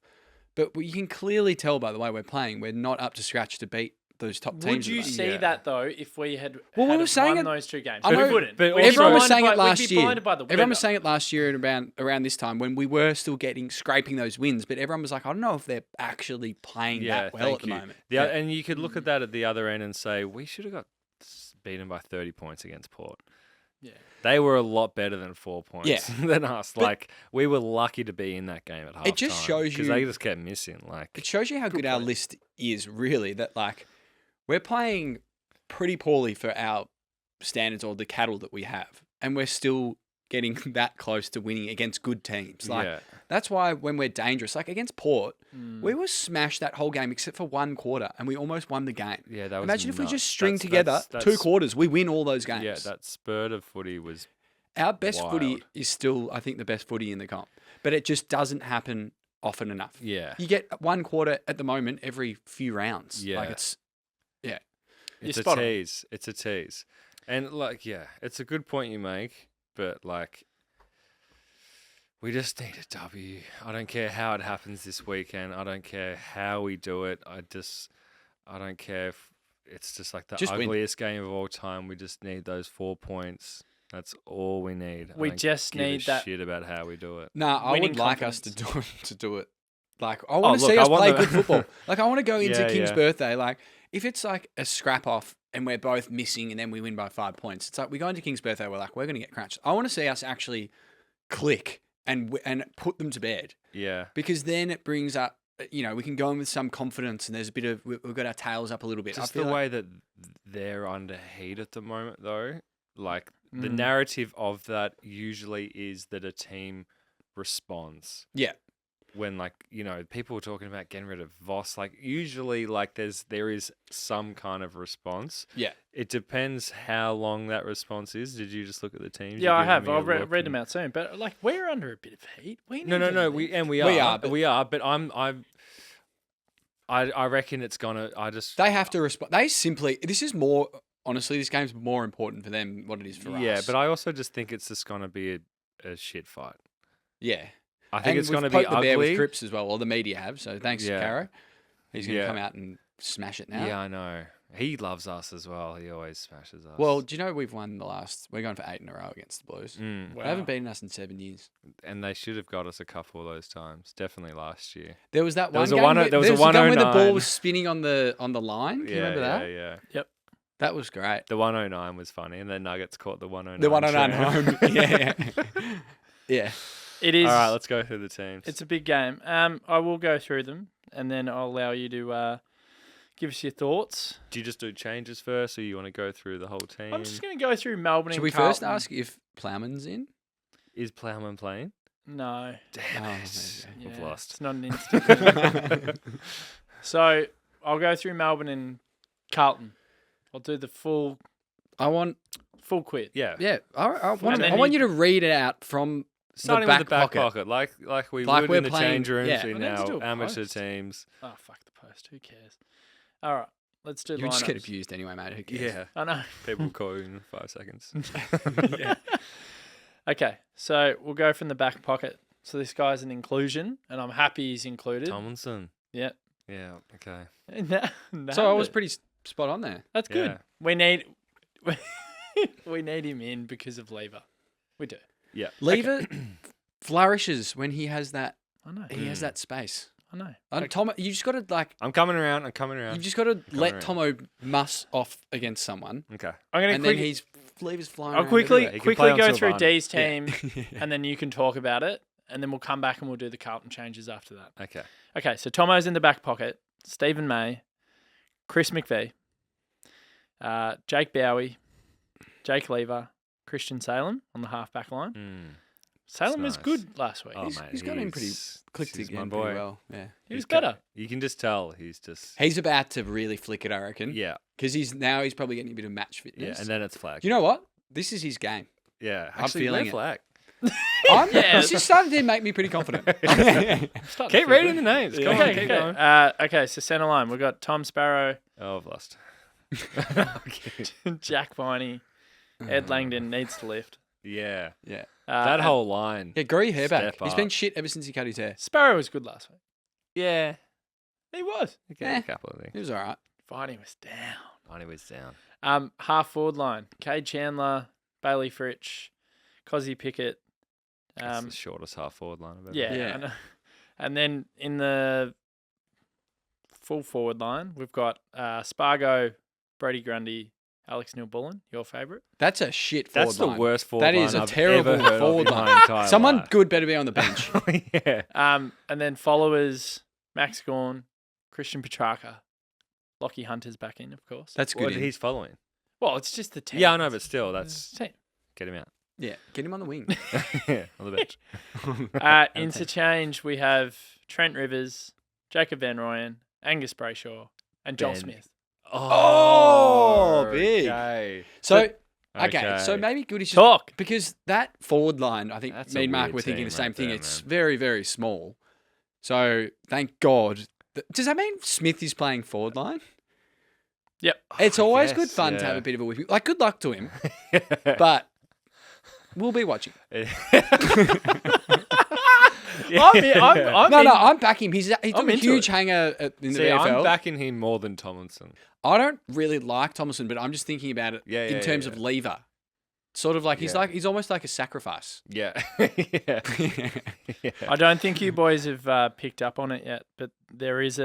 but you can clearly tell by the way we're playing, we're not up to scratch to beat those top teams. Would at you the moment. see Yeah. that though if we had Well, we had were saying won it- those 2 games? I We know, wouldn't. but We'd be Everyone was blinded saying by- it last we'd be year. blinded by the Everyone weather. was saying it last year and around this time when we were still scraping those wins, but everyone was like, I don't know if they're actually playing Yeah, that well thank at the you. moment. And you could look at that at the other end and say we should have got beaten by 30 points against Port. Yeah. They were a lot better than 4 points Yeah. than us. Like we were lucky to be in that game at half. It just shows because you- they just kept missing. Like It shows you how good our point. list is, really, that like we're playing pretty poorly for our standards or the cattle that we have, and we're still getting that close to winning against good teams. Like yeah, that's why when we're dangerous, like against Port, Mm. we were smashed that whole game except for 1 quarter, and we almost won the game. yeah. That was Imagine if we nuts. just string That's- together that's- 2 quarters, we win all those games. Yeah, that spurt of footy was Our best footy wild. is still, I think, the best footy in the comp, but it just doesn't happen often enough. yeah. You get 1 quarter at the moment every few rounds. Yeah. Like it's It's You're a spot on. tease. It's a tease. And like, yeah, it's a good point you make, but like we just need a W. I don't care how it happens this weekend. I don't care how we do it. I don't care if it's just like the Just win. ugliest game of all time. We just need those 4 points. That's all we need. I We don't just give a need that- shit about how we do it. Nah, I Winning would like us to confidence. do it. Like I want to look, see I us want play the- good football. Like I want to go into Yeah, King's yeah. birthday. Like if it's like a scrap off and we're both missing, and then we win by 5 points. It's like we go into King's birthday, we're like, we're going to get crunched. I want to see us actually click and put them to bed, Yeah. because then it brings up, we can go in with some confidence, and there's a bit of we've got our tails up a little bit. Just I the feel way that they're under heat at the moment, though. Like, the Mm. narrative of that usually is that a team responds. Yeah. When, like, people were talking about getting rid of Voss. Like, usually, like, there is some kind of response. Yeah. It depends how long that response is. Did you just look at the teams? Yeah, You I giving have. me a I'll look read them and- out soon. But like, we're under a bit of heat. We No, need to no. leave. We We are. are, but- We are. But I reckon it's gonna. They have to respond. This is more, honestly, this game's more important for them than what it is for us. Yeah, but I also just think it's just gonna be a shit fight. Yeah. I think And it's we've gonna be poked the bear with ugly. Cripps as well. Well, the media have. So thanks, Yeah. Caro. He's going to Yeah. come out and smash it now. Yeah, I know. He loves us as well. He always smashes us. Well, do you know we've won we're going for 8 in a row against the Blues. Mm. Wow. They haven't beaten us in 7 years. And they should have got us a couple of those times. Definitely last year. There was that There one was a game one- where, there was a one where the ball 109. was spinning on the line. Can you remember that? Yeah. That was great. The 109 was funny, and then Nuggets caught the 109. The 109 tramp. home. Yeah. Yeah. It is. All right, let's go through the teams. It's a big game. I will go through them, and then I'll allow you to give us your thoughts. Do you just do changes first, or you want to go through the whole team? I'm just going to go through Melbourne Should and we first Carlton. ask if Plowman's in? Is Plowman playing? No. Damn Oh, it. Yeah, We've lost. It's not an instant. So I'll go through Melbourne and Carlton. I'll do the full I want, quiz. Yeah. I want, And then I want you- you to read it out from Starting the with the back pocket, like we Like would we're in the playing- change rooms yeah. in Well, let's do our a amateur post. teams. Oh, fuck the post. Who cares? All right. Let's do You just get lineups. abused anyway, mate. Who cares? Yeah. I know. People call you in 5 seconds. Yeah. Okay. So we'll go from the back pocket. So this guy's an inclusion, and I'm happy he's included. Tomlinson. Yeah. Yeah, okay. So I was pretty spot on there. That's good. Yeah. We need we need him in because of Lever. We do. Yeah. Lever flourishes when he has that. I know. He has that space. I know. And Tomo, you just got to I'm coming around. you just got to let around. Tomo muss off against someone, Okay. I'm gonna and then quickly. Lever's flying. I'll around quickly everywhere. He can play on go through Silvani. D's team, everywhere. and then you can talk about it, and then we'll come back and we'll do the Carlton changes after that. Okay. Okay, so Tomo's in the back pocket. Stephen May, Chris McVie, Jake Bowie, Jake Lever, Christian Salem on the half back line. Mm. Salem was nice. good last week. Oh, He's- mate, he's got in pretty clicked he's again my boy. pretty well. Yeah, he was He's got- better. You can just tell he's just. he's about to really flick it, I reckon. Yeah. because he's probably getting a bit of match Yeah. fitness. And then it's flag. You know what? This is his game. Yeah. I'm Actually, feeling red it. flag. Yeah. It's just starting to make me pretty confident. Starting to Keep feel reading the good. names. Come Okay, on, keep okay. going. Okay, so centre line, we've got Tom Sparrow, Oh, I've lost. Okay. Jack Viney, Ed Langdon needs to lift. Yeah. yeah. That and whole line. Yeah, grow your hair back. Step He's been up. shit ever since he cut his hair. Sparrow was good last week. Yeah. He was. Okay, Eh. a couple of He things. was all right. Viney was down. Money was down. Half forward line, Cade Chandler, Bailey Fritsch, Cozzy Pickett. That's the shortest half forward line I've ever Yeah, Yeah. I know. And then in the full forward line, we've got Spargo, Brody Grundy, Alex Neil-Bullen, your favourite. That's a shit forward That's the line. worst forward That line is a I've terrible ever heard of forward in my line. entire Someone life. good better be on the bench. Yeah. And then followers, Max Gawn, Christian Petrarca, Lockie Hunter's back in, of course. That's good. What in. he's following. Well, it's just the team. Yeah, I know, but still, It's that's the team. get him out. Yeah, get him on the wing. Yeah, on the bench. Interchange, we have Trent Rivers, Jacob Van Rooyen, Angus Brayshaw, and Joel Ben. Smith. Oh, big. Okay. So, okay, so maybe good is just Talk. because that forward line, I think That's me a and Mark weird were thinking team the same right thing. there, It's man. very, very small. So thank God. Does that mean Smith is playing forward line? Yep. It's I always good guess, fun to have yeah. a bit of a whipping. Like, good luck to him, but we'll be watching. I'm No, in- I'm backing him. He's I'm a into huge it. hanger in the See, VFL. I'm backing him more than Tomlinson. I don't really like Thomason, but I'm just thinking about it Yeah, in yeah, terms yeah. of lever. Sort of like Yeah. he's almost like a sacrifice. Yeah. Yeah. Yeah. I don't think you boys have picked up on it yet, but there is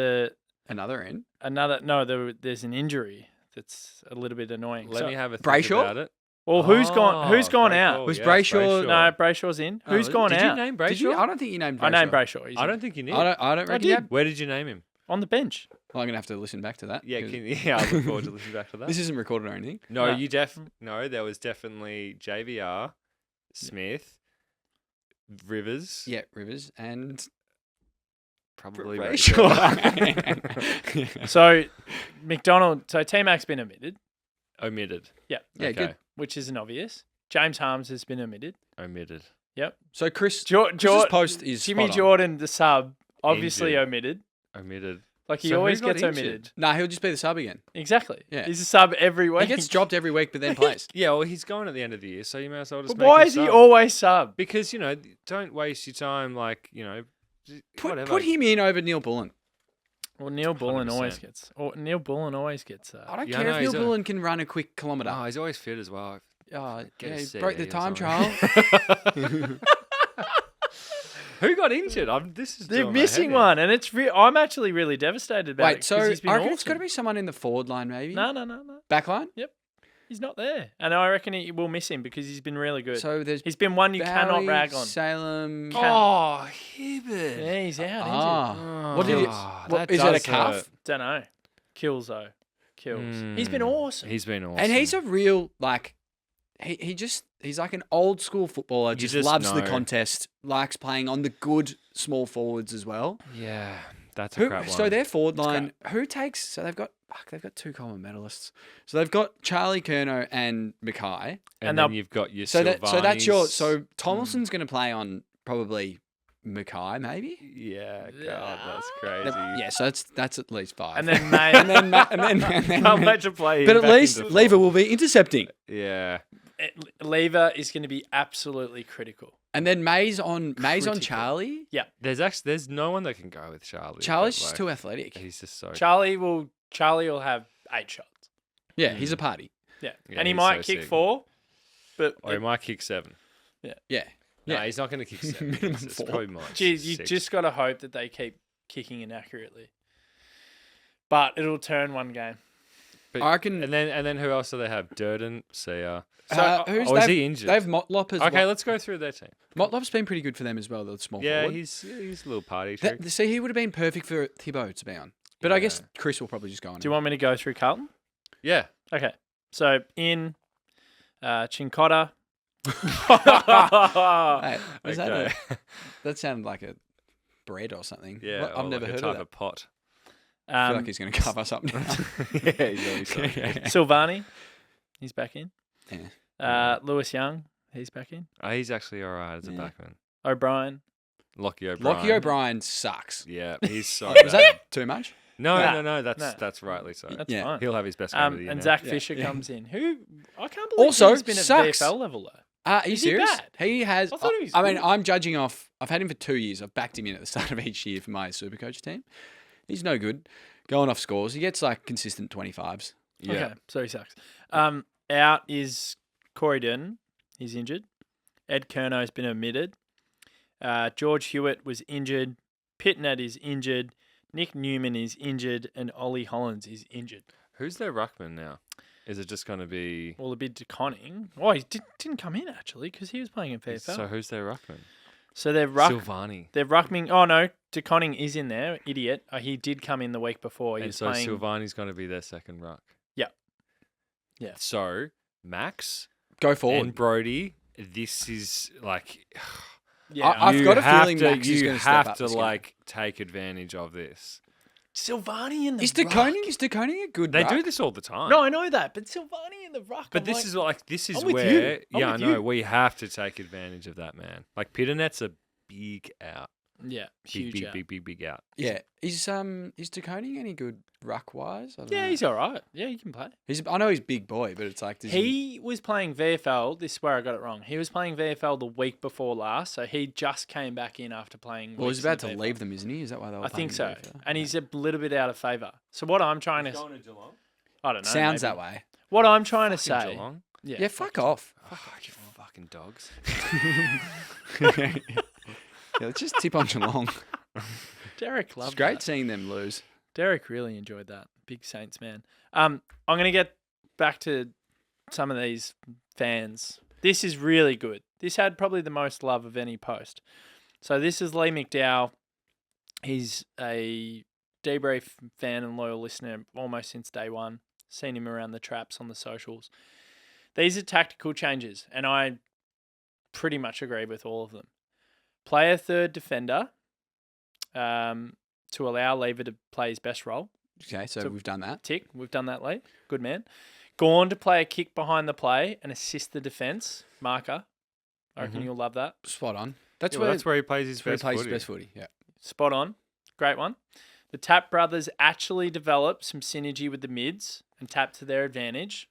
Another end. there's an injury that's a little bit annoying. Let So- me have a think Brayshaw? about it. Well, who's gone? Who's gone great out? call, Was yes, Brayshaw- No, Brayshaw's in. Who's gone Did out? you name Brayshaw? Did you? I don't think you named Brayshaw. I named Brayshaw. He's I in. don't think you did. I don't reckon you did. have. Where did you name him? On the bench. Well, I'm going to have to listen back to that. Yeah, 'cause I look forward to listening back to that. This isn't recorded or anything. No, No. No, there was definitely JVR, Smith, Rivers. Yeah, Rivers and Probably Brayshaw. Brayshaw. So McDonald. So T-Mac's been omitted. Omitted. Yeah. Yeah, Okay. good. Which isn't obvious. James Harms has been omitted. Omitted. Yep. So Chris's George post is Jimmy spot on. Jordan, the sub, obviously Injured. omitted. Omitted. Like he So who always got gets injured? omitted. Nah, he'll just be the sub again. Exactly. Yeah. He's a sub every week. He gets dropped every week, but then plays. Yeah, well, he's going at the end of the year, so you may as well just But make why him is he sub. always sub? Because, don't waste your time, whatever. Put him in over Neil Bullen. Well, Neil Bullen 100%. always gets. Or Neil Bullen always gets. I don't Yeah, care no, if Neil he's a- Bullen can run a quick kilometre. Oh, he's always fit as well. Oh, Get a yeah, he CD broke the or time something. trial. Who got injured? This is They're doing my missing head in. one, and it's. I'm actually really devastated about it. Wait, so 'cause he's been I reckon it's got to awesome. be someone in the forward line, maybe. No. Back line? He's not there, and I reckon he will miss him because he's been really good. So there's He's been one you cannot Bowie, rag on. Salem. Oh, Hibbert. Yeah, he's out. Injured. Ah. What did he? Oh, What, that is it a does calf? hurt. Don't know. Kills though. Kills. He's been Mm. awesome. He's been awesome. And he's a real he's like an old school footballer. You Just just loves the know. contest. Likes playing on the good small forwards as well. Yeah, that's a crap one. So their forward line, who takes? So they've got two common medalists. So they've got Charlie Curnow and Mackay. and and then they'll- you've got your So that's your. Silvanis. So Tomlinson's going to play on probably Mackay, maybe. Yeah, God, that's crazy. Yeah, so that's at least 5. And then May. and then Can't wait to play him but at back least into Lever form. will be intercepting. Yeah. Lever is going to be absolutely critical. And then May's on Critical. Charlie. There's no one that can go with Charlie. Charlie's but, just like, too athletic. He's just so. Charlie will have 8 shots. Yeah, he's a party. Yeah, Yeah, and he he's might so kick sick. 4, but Or he might kick 7. Yeah. No, Yeah. he's not going to kick 7. Minimum It's 4. probably much. geez, you 6. just got to hope that they keep kicking inaccurately. But it'll turn one game. But, I reckon- And then who else do they have? Durden, Sia. Who's Oh, is they've- he injured? They've Motlop as Okay, well. let's go through their team. Motlop's been pretty good for them as well, the small Yeah, forward. he's a little party trick. See, he would have been perfect for Thibaut to be on. But I guess Yeah. Chris will probably just go on. Do you want me to go through Carlton? Yeah. Okay. So in Chincotta. Hey, was Okay. that sounded like a bread or something. Yeah, What? I've or never like a heard type of that. of pot. I feel like he's going to cover us up now. Yeah, he's always so good. Silvani, he's back in. Yeah. Lewis Young, he's back in. Oh, he's actually all right as a Yeah. backman. O'Brien. Lockie O'Brien. Lockie O'Brien sucks. Yeah, he's so Was bad. that too much? No, Nah, no, nah. that's rightly so. That's Yeah. fine. He'll have his best game of the year And now. Zach Yeah. Fisher Yeah. comes in. Who I can't believe Also, he's been at sucks. VFL level though. Are you Is he serious? bad? He has. I thought he was I mean, good. I'm judging off. I've had him for 2 years. I've backed him in at the start of each year for my Supercoach team. He's no good. Going off scores, he gets like consistent 25s. Yeah. Okay, so he sucks. Out is Corey Durden. He's injured. Ed Curnow's been omitted. George Hewitt was injured. Pitnett is injured. Nick Newman is injured, and Ollie Hollins is injured. Who's their ruckman now? Is it just going to be? All a bit DeConning. Oh, he didn't come in actually because he was playing in VFL. So who's their ruckman? So they're Silvani. They're ruckman. Oh no, DeConning is in there. Idiot. He did come in the week before. He And was so playing. Silvani's going to be their second ruck. Yeah. Yeah. So Max Go forward. and Brody, this is like Yeah. I've you got a have feeling to, Max is you gonna step have up to this game. like take advantage of this. Silvani in the Is ruck. DeConing a good They ruck? do this all the time. No, I know that, but Silvani in the ruck. But I'm this like, is like this is I'm with where you. I'm yeah, I with know you. we have to take advantage of that man. Like Piternet's a big out, yeah, big huge. big, out. big big big out. Yeah. Is DeConing any good ruck wise? Yeah, he's all right. Yeah, he can play. I know he's big boy, but it's like does He was playing VFL. This is where I got it wrong. He was playing VFL the week before last, so he just came back in after playing. Well, he's weeks in about to VFL. leave them, isn't he? Is that why they were I think so, playing him? and he's a little bit out of favour. So what I'm trying to, to Geelong. I don't know. Sounds maybe. that way. What I'm trying to say, Geelong. Yeah, fuck off. Oh, you fucking dogs. Yeah, let's just tip on Geelong. Derek It's loved great that. seeing them lose. Derek really enjoyed that. Big Saints man. I'm going to get back to some of these fans. This is really good. This had probably the most love of any post. So this is Lee McDowell. He's a DeeBrief fan and loyal listener almost since day one. Seen him around the traps on the socials. These are tactical changes, and I pretty much agree with all of them. Play a third defender to allow Lever to play his best role. Okay, so we've done that. Tick. We've done that, Lee. Good man. Gawn to play a kick behind the play and assist the defence. Marca. I reckon you'll love that. Spot on. That's That's where he plays his where he best plays footy. his best footy. Yeah. Spot on. Great one. The Tap brothers actually developed some synergy with the mids and tap to their advantage.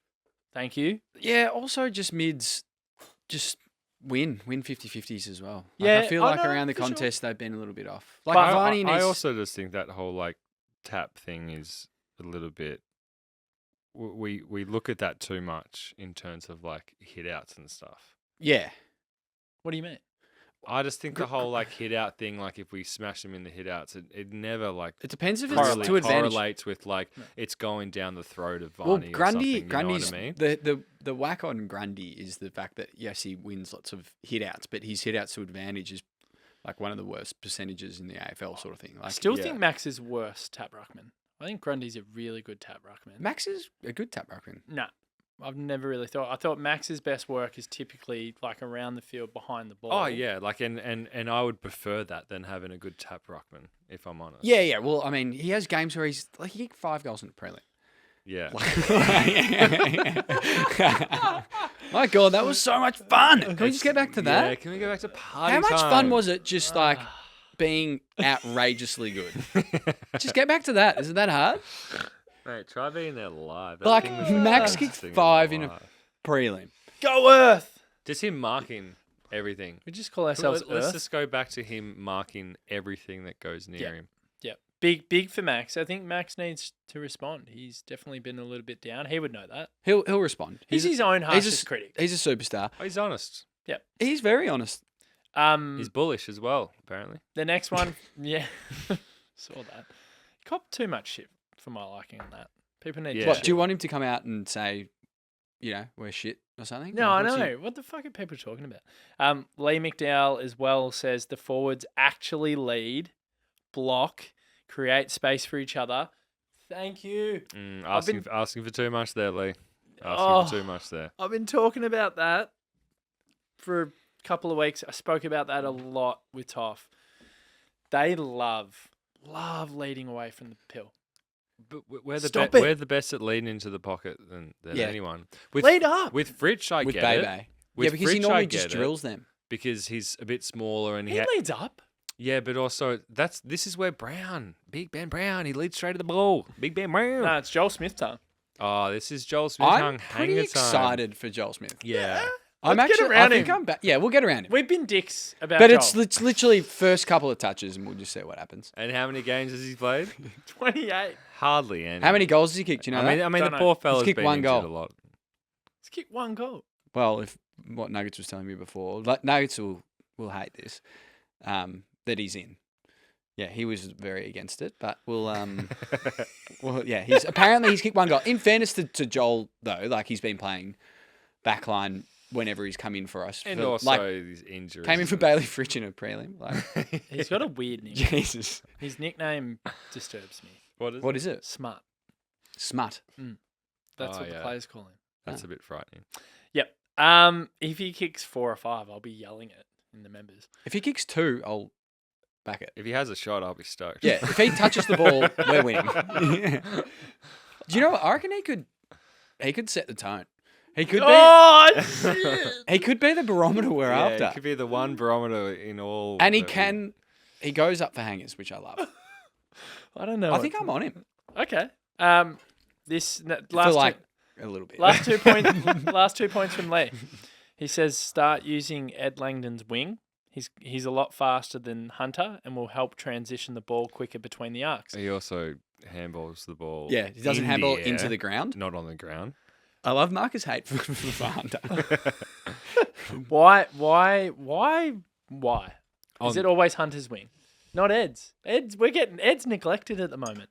Thank you. Yeah, also just mids, just win 50-50s as well. Yeah, I feel I like know, around the for sure. contest they've been a little bit off. Like But Varney I needs, also just think that whole like tap thing is a little bit. We look at that too much in terms of like hit outs and stuff. yeah, What do you mean? I just think the whole like hit out thing, like if we smash them in the hit outs, it never like it depends if it's to advantage. correlates with like it's going down the throat of Well, Varney or something. You know Grundy's what I mean? the whack on Grundy is the fact that yes, he wins lots of hit outs, but his hit outs to advantage is like one of the worst percentages in the AFL sort of thing. I Like still think Max is worse tap ruckman. I think Grundy's a really good tap ruckman. Max is a good tap ruckman. No, I've never really thought. I thought Max's best work is typically like around the field behind the ball. Oh yeah, like and I would prefer that than having a good tap ruckman, if I'm honest. Yeah. Well, I mean, he has games where he's like he kicked 5 goals in the prelim. Yeah. My God, that was so much fun. Can we just get back to that? Yeah, can we go back to party How much time? fun was it just like being outrageously good? Just get back to that. Is it that hard? Mate, try being there live. That Like, thing was the Max best kicked thing in 5 my in a life. prelim. Go Earth. Just him marking everything. We just call ourselves Let's Earth. just go back to him marking everything that goes near Yeah. him. Yeah, big for Max. I think Max needs to respond. He's definitely been a little bit down. He would know that. He'll respond. He's his own harshest he's critic. He's a superstar. Oh, he's honest. He's very honest. He's bullish as well, apparently. The next one, yeah, saw that. Cop too much shit for my liking on that. People need Yeah. to What, chill. do you want him to come out and say, we're shit or something? No, I Like, what's know. What the fuck are people talking about? Lee McDowell as well says the forwards actually lead, block, create space for each other. Thank you. Asking for too much there, Lee. Asking Oh. for too much there. I've been talking about that for a couple of weeks. I spoke about that a lot with Toff. They love leading away from the pill. But we're the Stop it. we're the best at leading into the pocket than Yeah. anyone. With Lead up. with Fritsch, I with get Bebe. it. With Yeah, because he Fritsch, normally I just get it, drills them. because he's a bit smaller and He leads up. yeah, but also this is where Big Ben Brown, he leads straight to the ball. Big Ben Brown. No, it's Joel Smith time. Oh, this is Joel Smith. I'm pretty hanger time. excited for Joel Smith. Yeah. I'm Let's get actually. around I think him. I'm back. Yeah, we'll get around him. We've been dicks about But Joel. it's literally first couple of touches, and we'll just see what happens. And how many games has he played? 28. Hardly any. How many goals has he kicked? Do you know I that? mean, the Don't know. poor fella's kicked been one injured goal. a lot. He's kicked one goal. Well, if what Nuggets was telling me before, like, Nuggets will hate this, that he's in. Yeah, he was very against it, but we'll well, yeah, he's kicked one goal. In fairness to Joel though, like he's been playing backline whenever he's come in for us. And for, also like, these injuries. came in for Bailey Fritsch in a prelim. Like He's got a weird name. Jesus, His nickname disturbs me. What is it? Smut. Smut. That's Oh, what the yeah. players call him. That's a bit frightening. Yep. If he kicks 4 or 5, I'll be yelling it in the members. If he kicks 2, I'll back it. If he has a shot, I'll be stoked. Yeah, if he touches the ball, we're winning. Do you know what? I reckon he could set the tone. He could be. Oh, shit. He could be the barometer we're Yeah, after. it could be the one barometer in all. And he that we- can. He goes up for hangers, which I love. I don't know. I think I'm on him. Okay. This I last feel like a little bit. last 2 points. Last 2 points from Lee. He says start using Ed Langdon's wing. He's a lot faster than Hunter and will help transition the ball quicker between the arcs. He also handballs the ball. Yeah, he doesn't in handball the into air, the ground. not on the ground. I love Marcus' hate for Hunter. Why? Is On- it always Hunter's wing? Not Ed's. Ed's neglected at the moment.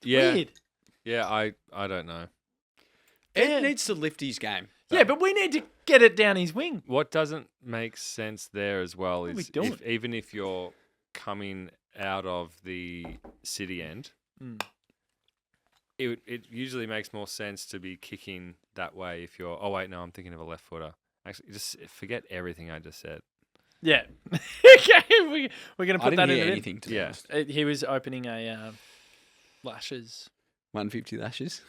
Yeah, Weird. Yeah, I don't know. Ed needs to lift his game. Yeah, but we need to get it down his wing. What doesn't make sense there as well What are we is doing? even if you're coming out of the city end, it usually makes more sense to be kicking that way if you're. Oh wait, no, I'm thinking of a left footer. Actually, just forget everything I just said. Yeah. Okay, we're going to I put didn't that hear in. anything, to be Yeah. honest. He was opening a Lashes. 150 lashes.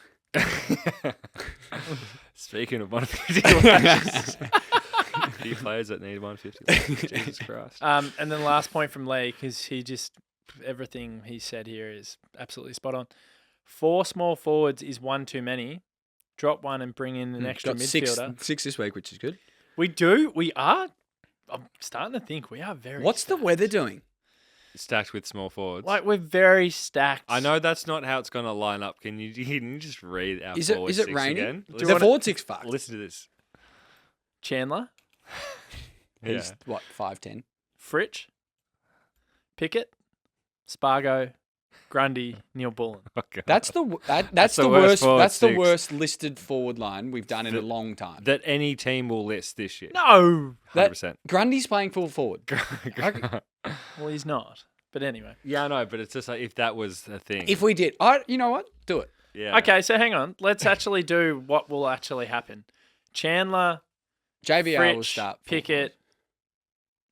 Speaking of 150 lashes, a few players that need 150 lashes. Jesus Christ. And then last point from Lee, because everything he said here is absolutely spot on. 4 small forwards is one too many. Drop one and bring in an extra Got midfielder. six this week, which is good. We are. I'm starting to think we are very. What's the stacked. weather doing? Stacked with small forwards. Like we're very stacked. I know that's not how it's going to line up. Can you just read our Is it forward is it six raining? again? you The wanna- forward six fucked. Listen to this. Chandler, He's what 5'10". Fritsch, Pickett, Spargo, Grundy, Neil Bullen. Okay. That's the That's the the worst worst. forward That's the six. worst listed forward line we've done in a long time. that any team will list this year. No. 100%. Grundy's playing full forward. Well, he's not. But anyway. Yeah, I know, but it's just like if that was a thing. If we did, you know what? Do it. yeah. Okay, so hang on. Let's actually do what will actually happen. Chandler, JVR will Fritsch, start. full Pickett,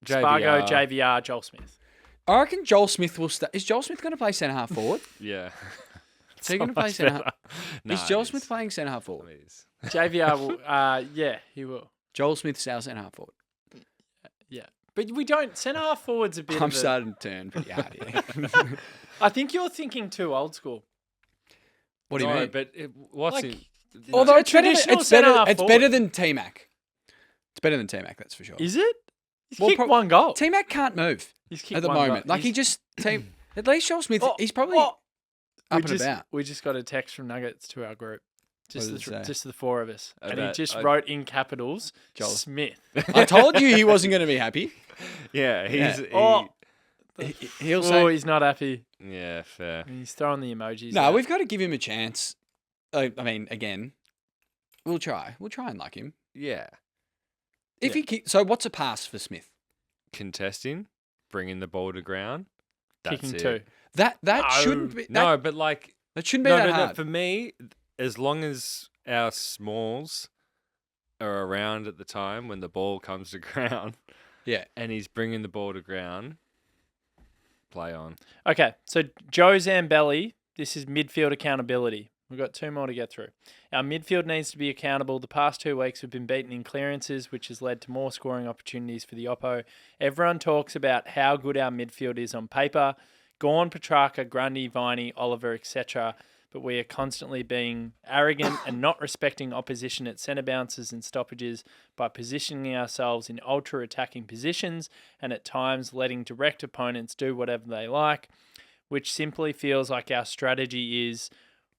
JVR. Spargo, JVR, Joel Smith. forward. I reckon Joel Smith will start. Is Joel Smith going to play centre half forward? Yeah. Is he going to So play much centre better. half? Nah, Is Joel it Smith playing centre half forward? It is. JVR will. Yeah, he will. Joel Smith's our centre half forward. Yeah, but we don't. Centre half forwards a bit. I'm of a, starting to turn pretty hard here. I think you're thinking too old school. What do you No, mean? but what's Like, in? Although a it's better, traditional it's better, centre-half it's forward. better than T-Mac. It's better than T-Mac, that's for sure. Is it? He's Well, kicked one goal. T-Mac can't move He's kicked at the one goal. moment. Like he He's- just at least Joel Smith. Oh, he's probably oh. up and about. We just got a text from Nuggets to our group. Just What did it say? just the 4 of us. And he About- just wrote in capitals, Joel. Smith. I told you he wasn't going to be happy. Yeah, he's. Oh. He'll Oh, say, he's not happy. Yeah, fair. And he's throwing the emojis. "No, out. we've got to give him a chance." I mean, again, we'll try. We'll try and like him. Yeah. If he so, what's a pass for Smith? Contesting, bringing the ball to ground. That's kicking it. 2. That No. shouldn't be. No, but like that shouldn't be no, that but hard. for me, as long as our smalls are around at the time when the ball comes to ground, Yeah. and he's bringing the ball to ground, play on. Okay, so Joe Zambelli, this is midfield accountability. We've got 2 more to get through. Our midfield needs to be accountable. The past 2 weeks we've been beaten in clearances, which has led to more scoring opportunities for the Oppo. Everyone talks about how good our midfield is on paper. Gorn, Petrarca, Grundy, Viney, Oliver, etc. But we are constantly being arrogant and not respecting opposition at centre bounces and stoppages by positioning ourselves in ultra-attacking positions and at times letting direct opponents do whatever they like, which simply feels like our strategy is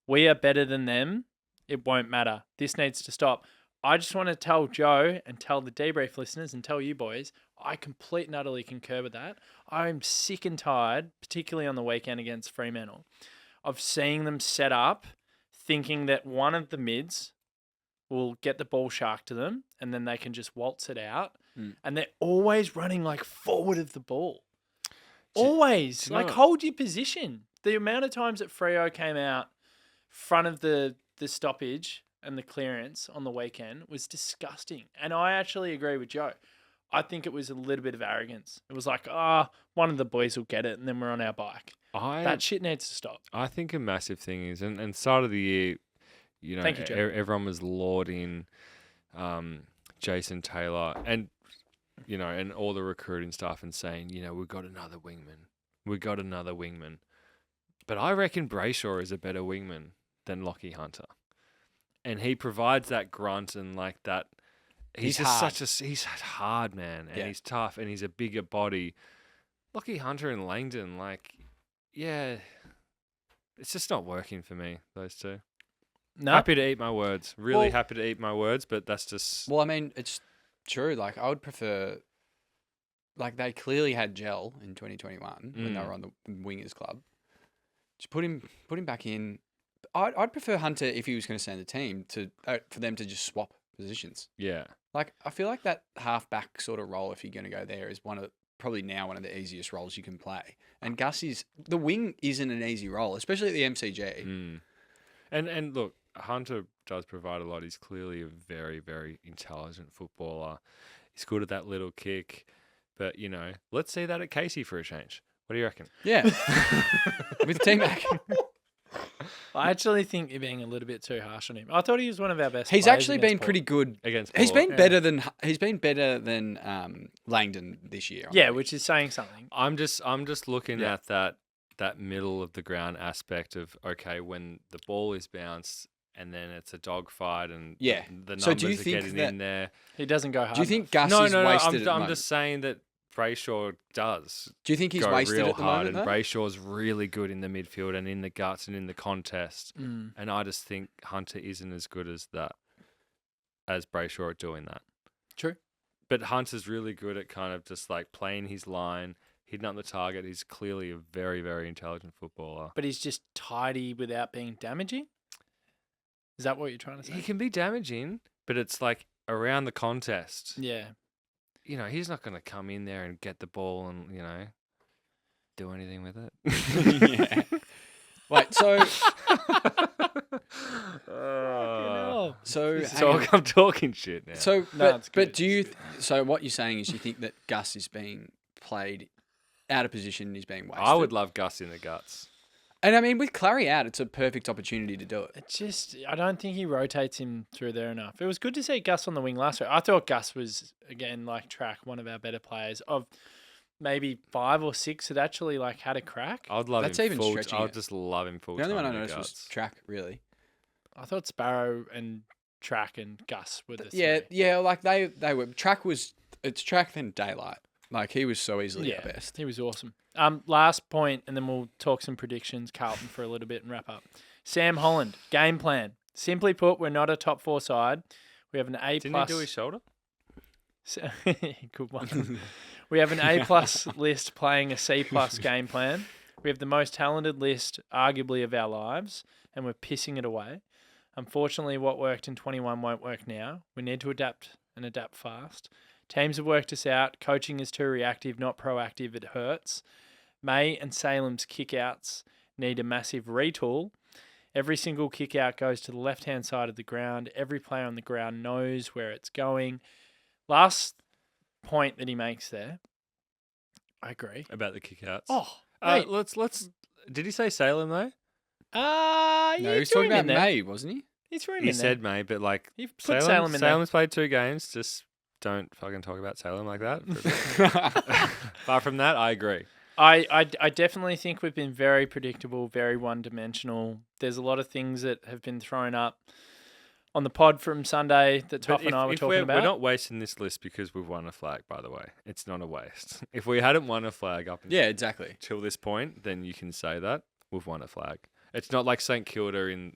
we are better than them. It won't matter. This needs to stop. I just want to tell Joe and tell the DeeBrief listeners and tell you boys, I completely and utterly concur with that. I'm sick and tired, particularly on the weekend against Fremantle, of seeing them set up thinking that one of the mids will get the ball shark to them and then they can just waltz it out. And they're always running like forward of the ball. Always. do you know Like what- hold your position. The amount of times that Freo came out front of the stoppage and the clearance on the weekend was disgusting. And I actually agree with Joe. I think it was a little bit of arrogance. It was like, one of the boys will get it and then we're on our bike. That shit needs to stop. I think a massive thing is, and start of the year, you know, Thank you, Joe. everyone was lauding Jason Taylor and, you know, and all the recruiting stuff and saying, you know, we've got another wingman. We've got another wingman. But I reckon Brayshaw is a better wingman than Lockie Hunter. And he provides that grunt and like that. He's just hard. he's hard, man. And Yeah. he's tough and he's a bigger body. Lockie Hunter and Langdon, like, yeah, it's just not working for me, those two. No. Happy to eat my words. Really Well- happy to eat my words, but that's just. Well, I mean, it's true. Like, I would prefer. Like, they clearly had gel in 2021 when they were on the Wingers Club. Just put him back in, I'd prefer Hunter if he was going to stay in the team for them to just swap positions. Yeah. Like I feel like that half-back sort of role, if you're going to go there, is probably now one of the easiest roles you can play. And the wing isn't an easy role, especially at the MCG. Mm. And look, Hunter does provide a lot. He's clearly a very, very intelligent footballer. He's good at that little kick. But, let's see that at Casey for a change. What do you reckon? Yeah. With T-Mac. I actually think you're being a little bit too harsh on him. I thought he was one of our best. He's players actually against been Port. pretty good. Against He's Port. been better than Langdon this year. I Yeah, think. which is saying something. I'm just looking at that middle of the ground aspect of, okay, when the ball is bounced and then it's a dogfight and Yeah. the numbers So do you are think getting that- in there. He doesn't go hard. Do you think enough. Gus is No, wasted at the I'm moment? just saying that Brayshaw does Do you think he's go wasted real at the hard, moment, and though? Brayshaw's really good in the midfield and in the guts and in the contest. Mm. And I just think Hunter isn't as good as Brayshaw at doing that. True. But Hunter's really good at kind of just like playing his line, hitting up the target. He's clearly a very, very intelligent footballer. But he's just tidy without being damaging. Is that what you're trying to say? He can be damaging, but it's like around the contest. Yeah. He's not going to come in there and get the ball and, do anything with it. Yeah. Wait, so I'm talking shit now. So, No, it's good. but do you? So what you're saying is you think that Gus is being played out of position and he's being wasted? I would love Gus in the guts. And I mean, with Clary out, it's a perfect opportunity to do it. It's just, I don't think he rotates him through there enough. It was good to see Gus on the wing last week. I thought Gus was, again, like track, one of our better players. Of maybe 5 or 6 that actually like had a crack. I'd love That's him even full. stretching I'd it. just love him full. The only time one I in the noticed was guts. Track, really. I thought Sparrow and Track and Gus were the Yeah, three. yeah, like they were. It's Track then Daylight. Like he was so easily our best. He was awesome. Last point, and then we'll talk some predictions, Carlton, for a little bit and wrap up. Sam Holland, game plan. Simply put, we're not a top 4 side. We have an A+. Didn't he do his shoulder? Good one. We have an A+ list playing a C+ game plan. We have the most talented list, arguably, of our lives, and we're pissing it away. Unfortunately, what worked in 21 won't work now. We need to adapt and adapt fast. Teams have worked us out. Coaching is too reactive, not proactive. It hurts. May and Salem's kickouts need a massive retool. Every single kickout goes to the left-hand side of the ground. Every player on the ground knows where it's going. Last point that he makes there, I agree. About the kickouts. Oh, let's mate. let's. Did he say Salem though? Yeah, No, he was threw talking him about in there. May, wasn't he? He threw him He in said there. May, but like He put Salem in there. Salem's played 2 games. Just don't fucking talk about Salem like that. Apart from that, I agree. I definitely think we've been very predictable, very one-dimensional. There's a lot of things that have been thrown up on the pod from Sunday that Toff and I were talking about. We're not wasting this list because we've won a flag, by the way. It's not a waste. If we hadn't won a flag up Yeah, exactly. until this point, then you can say that we've won a flag. It's not like St Kilda in,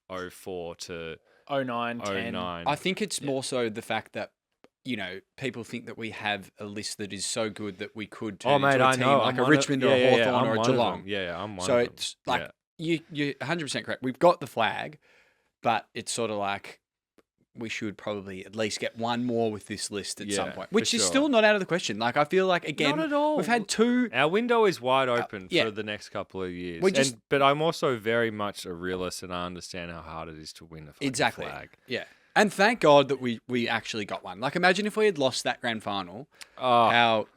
04 to 09, 10. 09. I think it's more so the fact that people think that we have a list that is so good that we could turn into a team like a Richmond or a Hawthorn or a Geelong. Yeah, I'm one So of them. it's like Yeah. you're 100% correct. We've got the flag, but it's sort of like we should probably at least get one more with this list at some Yeah, point, for which is sure. still not out of the question. Like I feel like again, Not at all. we've had 2. Our window is wide open yeah. for the next couple of years. We just- but I'm also very much a realist, and I understand how hard it is to win a fucking Exactly. flag. Yeah. And thank God that we actually got one. Like imagine if we had lost that grand final, Oh, how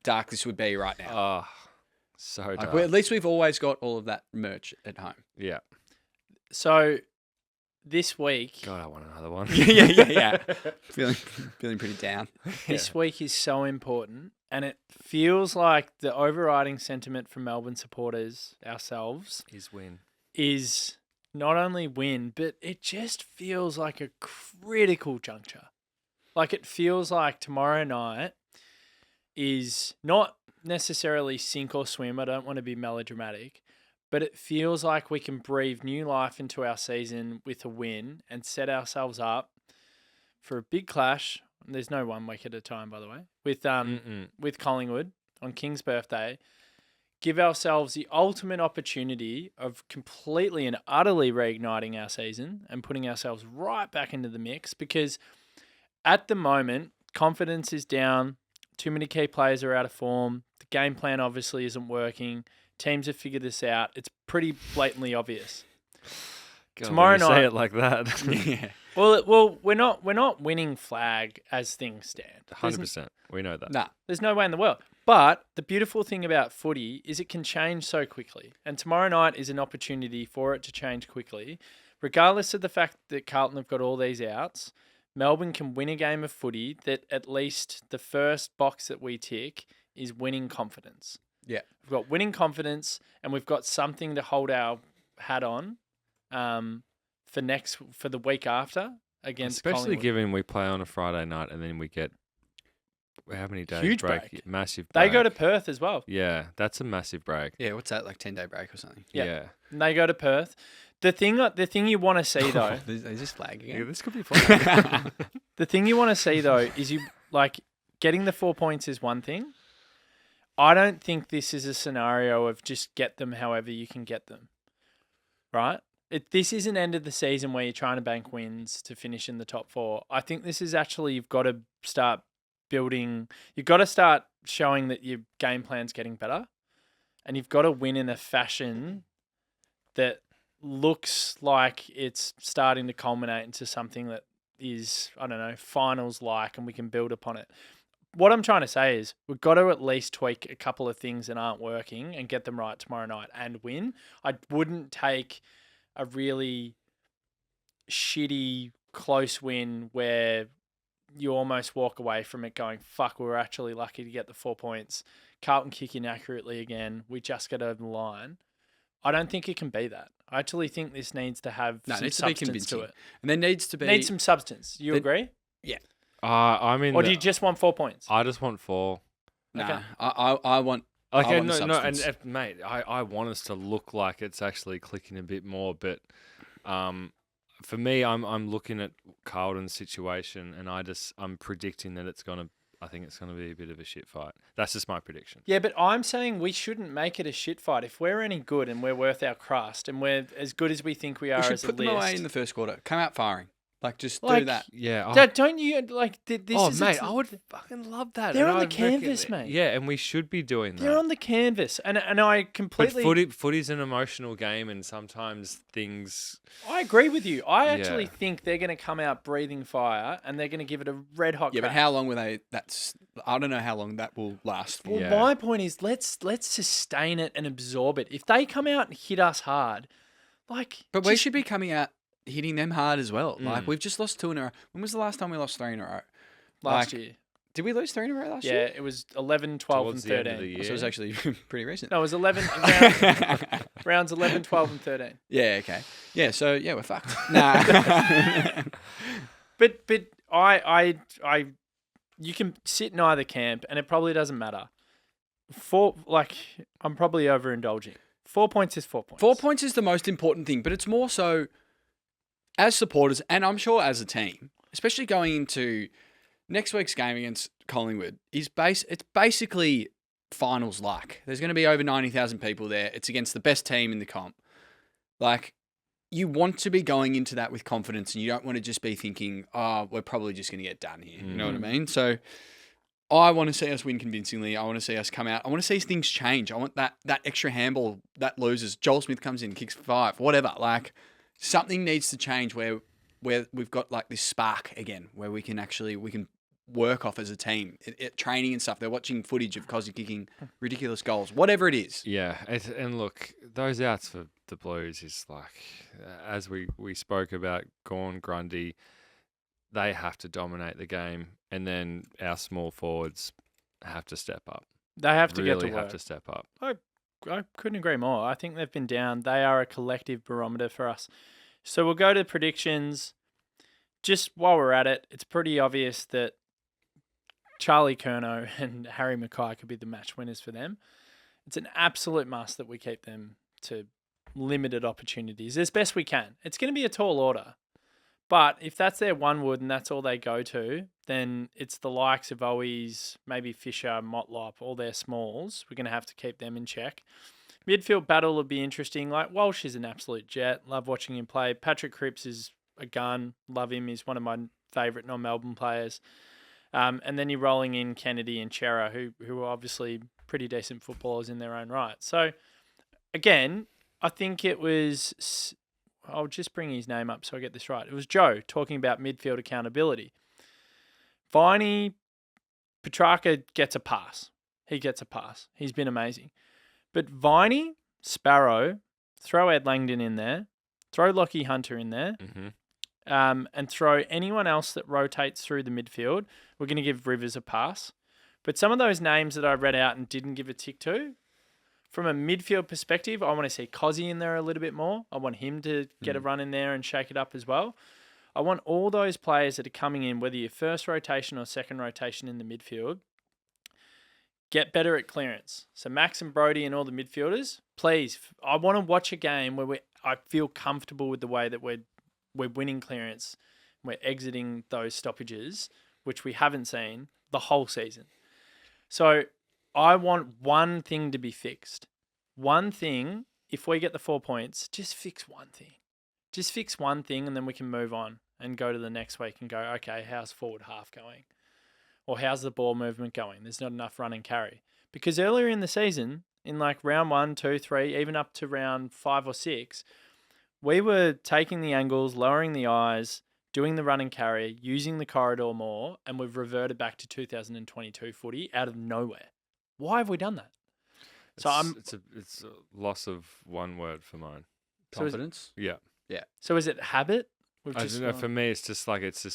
dark this would be right now. oh, so Like dark. at least we've always got all of that merch at home. Yeah. So this week, God, I want another one. yeah. feeling pretty down. this week is so important, and it feels like the overriding sentiment from Melbourne supporters, ourselves, Is win. is not only win, but it just feels like a critical juncture. Like it feels like tomorrow night is not necessarily sink or swim. I don't want to be melodramatic, but it feels like we can breathe new life into our season with a win and set ourselves up for a big clash. There's no 1 week at a time, by the way, with Collingwood on King's birthday. give ourselves the ultimate opportunity of completely and utterly reigniting our season and putting ourselves right back into the mix, because at the moment, confidence is down. Too many key players are out of form. The game plan obviously isn't working. Teams have figured this out. It's pretty blatantly obvious. God, Tomorrow when you night, say it like that. Yeah. well, we're not winning flag as things stand. 100%. We know that. Nah. There's no way in the world. But the beautiful thing about footy is it can change so quickly. And tomorrow night is an opportunity for it to change quickly. Regardless of the fact that Carlton have got all these outs, Melbourne can win a game of footy that at least the first box that we tick is winning confidence. Yeah. We've got winning confidence and we've got something to hold our hat on for the week after against Especially Collingwood. given we play on a Friday night and then we get how many days Huge break? break. Massive They break. go to Perth as well. Yeah, that's a massive break. Yeah, what's that, like 10-day break or something? Yeah. Yeah. And they go to Perth. The thing you want to see though, Is this flag Yeah, again? this could be fun. the thing you want to see though is you like getting the 4 points is one thing. I don't think this is a scenario of just get them however you can get them. Right? This isn't end of the season where you're trying to bank wins to finish in the top 4. I think this is actually you've got to start building. You've got to start showing that your game plan's getting better, and you've got to win in a fashion that looks like it's starting to culminate into something that is, I don't know, finals-like, and we can build upon it. What I'm trying to say is we've got to at least tweak a couple of things that aren't working and get them right tomorrow night and win. I wouldn't take a really shitty close win where you almost walk away from it going, fuck, we were actually lucky to get the 4 points. Carlton kick inaccurately again. We just got over the line. I don't think it can be that. I actually think this needs to have No, it some needs to be substance convincing. to it. And there needs to be... Needs some substance. You agree? I mean, Or do you just want 4 points? I just want 4. Nah, Okay. I want... Like, I want no, the no, and substance. mate, I want us to look like it's actually clicking a bit more, but for me, I'm looking at Carlton's situation, and I'm predicting that I think it's gonna be a bit of a shit fight. That's just my prediction. Yeah, but I'm saying we shouldn't make it a shit fight. If we're any good and we're worth our crust and we're as good as we think we are We should as a put them list. away in the first quarter. Come out firing. Like, just do Like, that. Yeah. Don't you like this? Oh, is mate, I would fucking love that. They're and on the I reckon canvas, that- mate. Yeah, and we should be doing that. They're on the canvas, and I But completely. footy's an emotional game, and sometimes things. I agree with you. I actually Yeah. think they're going to come out breathing fire, and they're going to give it a red hot. Yeah, but crack. how long will they... I don't know how long that will last for. Well, Yeah. my point is let's sustain it and absorb it. If they come out and hit us hard, like, But we just- should be coming out hitting them hard as well. Like, Mm. we've just lost 2 in a row. When was the last time we lost 3 in a row? last like, year. Did we lose 3 in a row last Yeah, year? it was 11, 12, Towards and the end of 13. the So it was year. actually pretty recent. No, it was 11 rounds 11, 12, and 13. Yeah, okay. Yeah, so, yeah, we're fucked. Nah. But I you can sit in either camp, and it probably doesn't matter. I'm probably overindulging. 4 points is 4 points. 4 points is the most important thing, but it's more so as supporters, and I'm sure as a team, especially going into next week's game against Collingwood, it's basically finals like. There's going to be over 90,000 people there. It's against the best team in the comp. Like, you want to be going into that with confidence, and you don't want to just be thinking, oh, we're probably just going to get done here. You know what I mean? So I want to see us win convincingly. I want to see us come out. I want to see things change. I want that extra handball that loses. Joel Smith comes in, kicks 5, whatever. Like, something needs to change where we've got like this spark again, where we can work off as a team at training and stuff. They're watching footage of Cozzy kicking ridiculous goals, whatever it is. Yeah, and look, those outs for the Blues is like, as we spoke about, Gawn, Grundy, they have to dominate the game, and then our small forwards have to step up. They have to Really get to work. have to step up. I couldn't agree more. I think they've been down. They are a collective barometer for us. So we'll go to predictions. Just while we're at it, it's pretty obvious that Charlie Curnow and Harry Mackay could be the match winners for them. It's an absolute must that we keep them to limited opportunities as best we can. It's going to be a tall order. But if that's their one wood and that's all they go to, then it's the likes of Owies, maybe Fisher, Motlop, all their smalls. We're going to have to keep them in check. Midfield battle will be interesting. Like, Walsh is an absolute jet. Love watching him play. Patrick Cripps is a gun. Love him. He's one of my favourite non-Melbourne players. And then you're rolling in Kennedy and Chera, who are obviously pretty decent footballers in their own right. So, again, I think it was... I'll just bring his name up so I get this right. It was Joe talking about midfield accountability. Viney, Petrarca gets a pass. He gets a pass. He's been amazing. But Viney, Sparrow, throw Ed Langdon in there, throw Lockie Hunter in there, and throw anyone else that rotates through the midfield. We're going to give Rivers a pass. But some of those names that I read out and didn't give a tick to, from a midfield perspective, I want to see Cozzy in there a little bit more. I want him to get a run in there and shake it up as well. I want all those players that are coming in, whether you're first rotation or second rotation in the midfield, get better at clearance. So Max and Brody and all the midfielders, please, I want to watch a game where I feel comfortable with the way that we're winning clearance. We're exiting those stoppages, which we haven't seen the whole season. So I want one thing to be fixed. One thing, if we get the 4 points, just fix one thing. Just fix one thing and then we can move on and go to the next week and go, okay, how's forward half going? Or how's the ball movement going? There's not enough run and carry. Because earlier in the season, in like round 1, 2, 3, even up to round 5 or 6, we were taking the angles, lowering the eyes, doing the run and carry, using the corridor more, and we've reverted back to 2022 footy out of nowhere. Why have we done that? It's a loss of one word for mine. Confidence? Yeah. So is it habit? I don't know. For me, it's just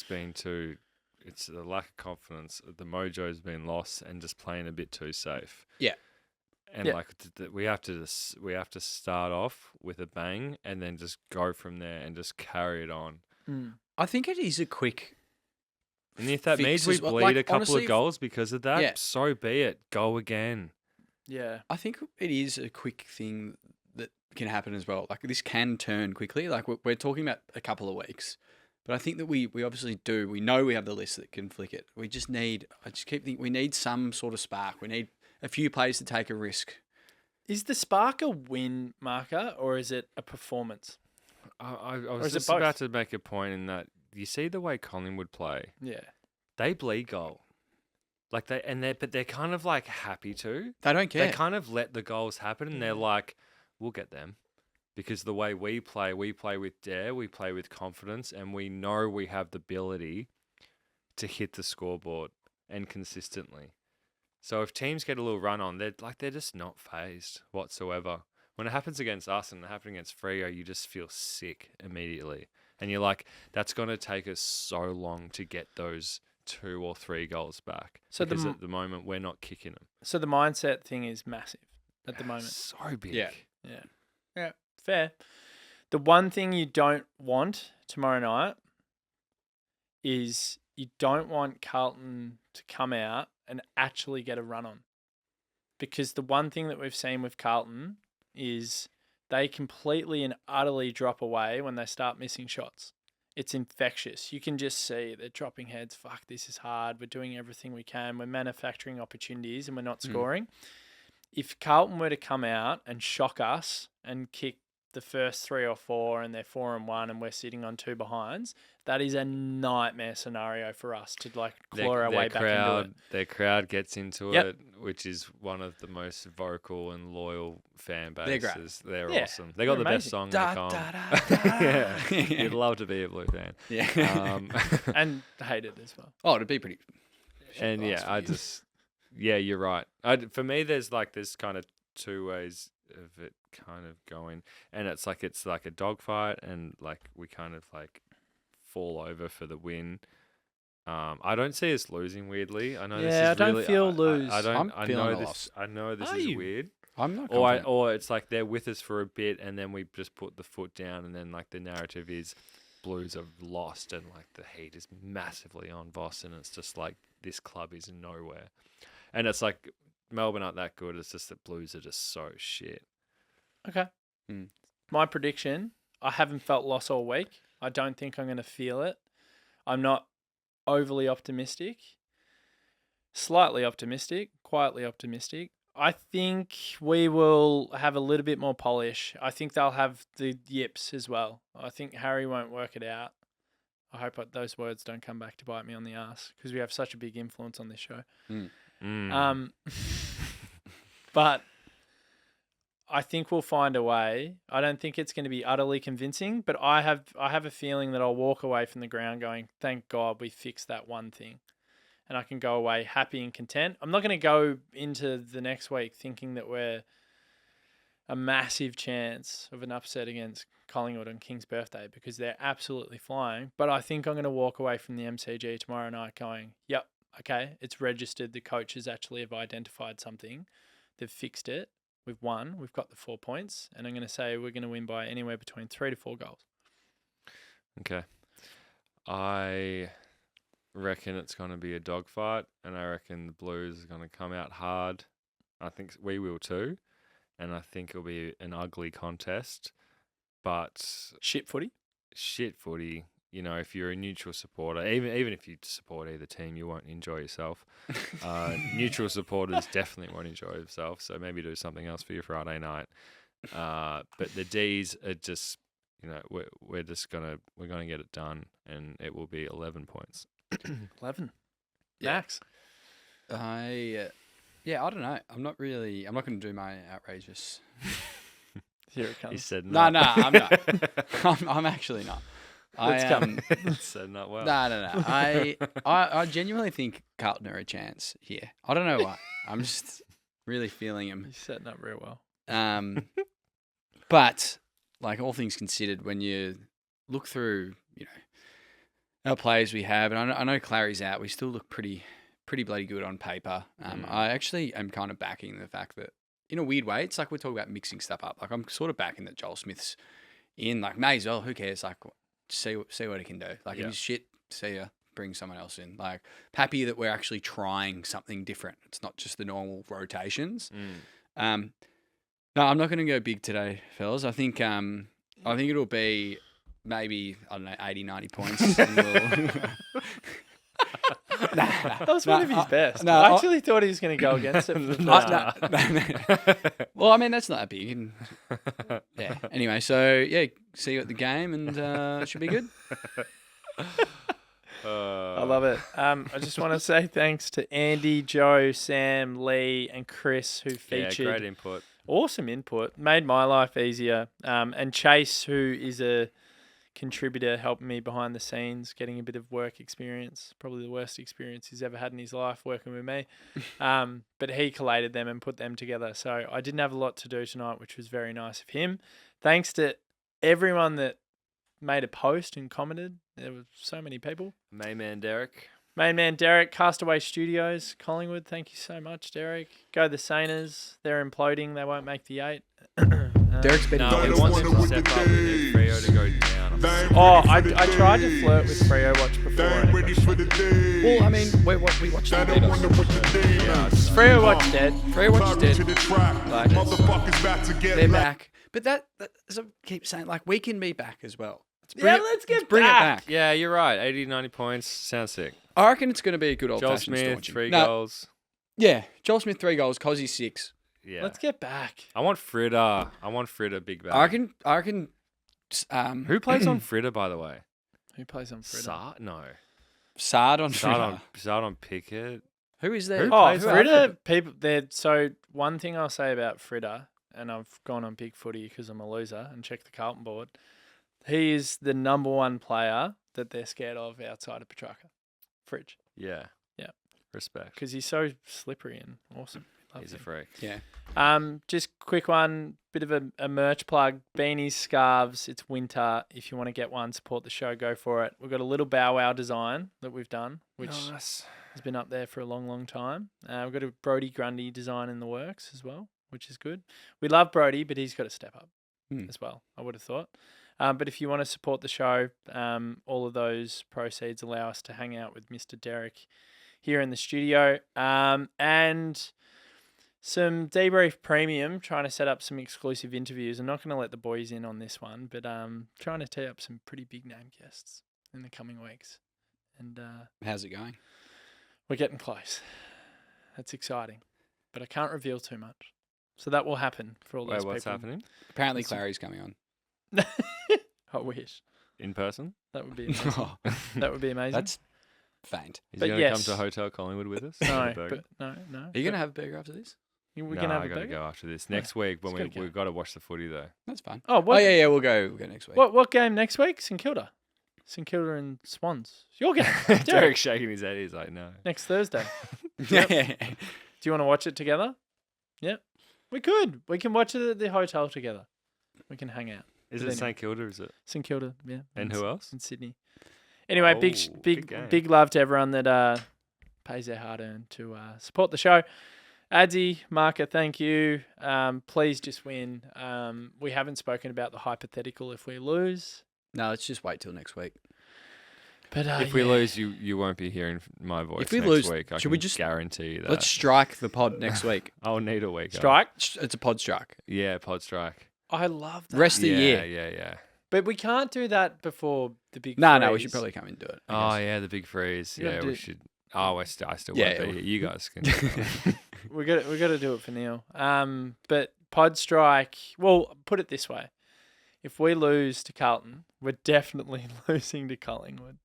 been too. It's a lack of confidence. The mojo's been lost and just playing a bit too safe. Yeah. And we have to start off with a bang and then just go from there and just carry it on. I think it is a quick. And if that means we bleed a couple of goals because of that, so be it. Go again. Yeah. I think it is a quick thing that can happen as well. Like, this can turn quickly. Like, we're talking about a couple of weeks. But I think that we obviously do. We know we have the list that can flick it. We just need... I just keep thinking we need some sort of spark. We need a few players to take a risk. Is the spark a win, Marca, or is it a performance? I was just about to make a point in that you see the way Collingwood play. Yeah. They bleed goal. But they're kind of like happy to. They don't care. They kind of let the goals happen and they're like, we'll get them. Because the way we play with dare, we play with confidence, and we know we have the ability to hit the scoreboard and consistently. So if teams get a little run on, they're just not fazed whatsoever. When it happens against us and it happens against Freo, you just feel sick immediately. And you're like, that's going to take us so long to get those 2 or 3 goals back. So because at the moment, we're not kicking them. So the mindset thing is massive at the moment. So big. Yeah. Fair. The one thing you don't want tomorrow night is you don't want Carlton to come out and actually get a run on. Because the one thing that we've seen with Carlton is they completely and utterly drop away when they start missing shots. It's infectious. You can just see they're dropping heads. Fuck, this is hard. We're doing everything we can. We're manufacturing opportunities and we're not scoring. If Carlton were to come out and shock us and kick the first 3 or 4 and they're 4-1 and we're sitting on 2 behinds, that is a nightmare scenario for us to claw our way back into it. Their crowd gets into it, which is one of the most vocal and loyal fan bases. They're awesome. They got the best song in the comp. Yeah, you'd love to be a Blue fan. Yeah, and hate it as well. Oh, it'd be pretty. And you're right. For me, there's kind of 2 ways of it kind of going, and it's like a dogfight, and like we kind of like fall over for the win. I don't see us losing. Weirdly, I know. Yeah, I don't feel lose. I don't. I'm I feeling know a this. loss. I know this Are is you? weird. I'm not. Confident. Or it's like they're with us for a bit, and then we just put the foot down, and then like the narrative is Blues have lost, and like the heat is massively on Voss, and it's just like this club is nowhere, and it's like Melbourne aren't that good. It's just that Blues are just so shit. Okay. My prediction, I haven't felt loss all week. I don't think I'm going to feel it. I'm not overly optimistic, slightly optimistic, quietly optimistic. I think we will have a little bit more polish. I think they'll have the yips as well. I think Harry won't work it out. I hope those words don't come back to bite me on the ass because we have such a big influence on this show. But I think we'll find a way. I don't think it's going to be utterly convincing, but I have a feeling that I'll walk away from the ground going, thank God we fixed that one thing. And I can go away happy and content. I'm not going to go into the next week thinking that we're a massive chance of an upset against Collingwood on King's birthday because they're absolutely flying. But I think I'm going to walk away from the MCG tomorrow night going, yep, okay, it's registered. The coaches actually have identified something. They've fixed it. We've won. We've got the 4 points. And I'm going to say we're going to win by anywhere between 3 to 4 goals. Okay. I reckon it's going to be a dogfight, and I reckon the Blues are going to come out hard. I think we will too. And I think it'll be an ugly contest. But Shit footy. You know, if you're a neutral supporter, even if you support either team, you won't enjoy yourself. Neutral supporters definitely won't enjoy themselves. So maybe do something else for your Friday night. But the D's are just, you know, we're gonna get it done, and it will be 11 points. 11. Yeah. Max. I don't know. I'm not going to do my outrageous. Here it comes. He said No, no. I'm not. I'm actually not. It's coming. Said not well. No. I genuinely think Carlton are a chance here. I don't know why. I'm just really feeling him. He's setting up real well. But like all things considered, when you look through, you know, our players we have, and I know Clary's out, we still look pretty bloody good on paper. I actually am kind of backing the fact that, in a weird way, it's like we're talking about mixing stuff up. Like I'm sort of backing that Joel Smith's in. Like may as well. Who cares? Like see what he can do. Like if he's shit, see ya. Bring someone else in. Like happy that we're actually trying something different. It's not just the normal rotations. No, I'm not going to go big today, fellas. I think it'll be maybe, I don't know, 80, 90 points. And That was one of his best. I actually thought he was going to go against it for the first time. Well, I mean, that's not that big. And, yeah. Anyway, so, yeah, see you at the game, and it should be good. I love it. I just want to say thanks to Andy, Joe, Sam, Lee, and Chris who featured. Yeah, great input. Awesome input. Made my life easier. And Chase, who is a contributor, helping me behind the scenes, getting a bit of work experience. Probably the worst experience he's ever had in his life working with me. But he collated them and put them together. So I didn't have a lot to do tonight, which was very nice of him. Thanks to everyone that made a post and commented. There were so many people. Main man Derek, Castaway Studios, Collingwood. Thank you so much, Derek. Go the Saners. They're imploding. They won't make the 8. Derek's been No, we want them to step up. We need Freo to go down. I tried to flirt with Freo Watch before. And it got shut down. Well, I mean, we watched the beat us. Freo Watch dead. Freo Watch is dead. Like, Motherfuckers about to get they're back. But that, as I keep saying, like, we can be back as well. Let's bring it back. Yeah, you're right. 80, 90 points. Sounds sick. I reckon it's going to be a good Joel old-fashioned Smith, staunching. 3 goals. Yeah, Joel Smith, 3 goals, Cozzy 6. Yeah. Let's get back. I want Fritter. big back. I reckon. Who plays on Fritter, by the way? Who plays on Fritter? No. Sard on Fritter. Sard on Pickett. Who is there? Fritter, people. So one thing I'll say about Fritter, and I've gone on Big Footy because I'm a loser and checked the Carlton board. He is the number 1 player that they're scared of outside of Petrarca. Fridge. Yeah. Yeah. Respect. Because he's so slippery and awesome. He's a freak. Yeah. Just quick one, bit of a merch plug. Beanies, scarves. It's winter. If you want to get one, support the show, go for it. We've got a little Bow Wow design that we've done, which has been up there for a long, long time. We've got a Brodie Grundy design in the works as well, which is good. We love Brodie, but he's got to step up as well, I would have thought. But if you want to support the show, all of those proceeds allow us to hang out with Mr. Derek here in the studio. And some DeeBrief Premium, trying to set up some exclusive interviews. I'm not going to let the boys in on this one, but trying to tee up some pretty big name guests in the coming weeks. and How's it going? we're getting close. That's exciting, but I can't reveal too much. So that will happen for all those Wait, what's people. happening? Apparently, Clary's coming on. I wish In person? that would be amazing. That would be amazing. That's faint. Is But he going to yes. come to Hotel Collingwood with us? no, Burger? but no. Are you going to have a burger after this? We No, can have I a got to burger? go after this. Next week, when It's gotta go. we've got to watch the footy, though. That's fine. Oh, what, Oh, yeah, we'll go next week. what game next week? St Kilda. St Kilda and Swans. It's your game. Derek. Derek's shaking his head. He's like, no. Next Thursday. Yeah. Do you want to watch it together? Yep. We could. We can watch it at the hotel together. We can hang out. Is But it St Kilda? Is it? St Kilda, yeah. And who else? In Sydney. Anyway, Oh, big big game. big love to everyone that pays their hard earned to support the show. Adzy, Marca, thank you. Please just win. We haven't spoken about the hypothetical if we lose. No, let's just wait till next week. But If we lose, you won't be hearing my voice If we next lose, week. I should can we just- guarantee you that. Let's strike the pod next week. I'll need a week. off. strike. It's a pod strike. Yeah, pod strike. I love that. Rest of the Yeah, year. yeah. But we can't do that before the big. No, we freeze. should probably come and do it. Oh, I guess. yeah, the big freeze. You gotta Yeah, do- we should. Oh, I still Yeah, won't be yeah, here. You guys can. do that. we got to do it for Neil. But pod strike. Well, put it this way: if we lose to Carlton, we're definitely losing to Collingwood.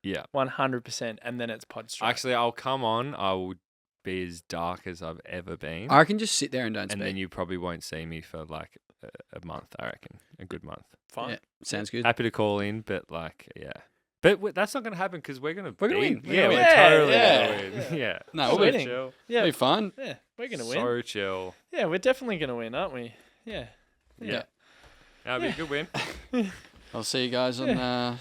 Yeah. 100%, and then it's pod strike. Actually, I'll come on. I will be as dark as I've ever been. I can just sit there and don't And speak. then you probably won't see me for like a month, I reckon. A good month. fine. Yeah, sounds good. Happy to call in, but like, yeah. But that's not going to happen because we're going to We're gonna win. We're Yeah, gonna we're win. totally Yeah, going to win. Yeah. No, We're we're winning. Chill. Yeah, It'll be fun. yeah, we're gonna win. So chill. Yeah, we're definitely gonna win, aren't we? Yeah. Yeah. That'll be a good win. I'll see you guys on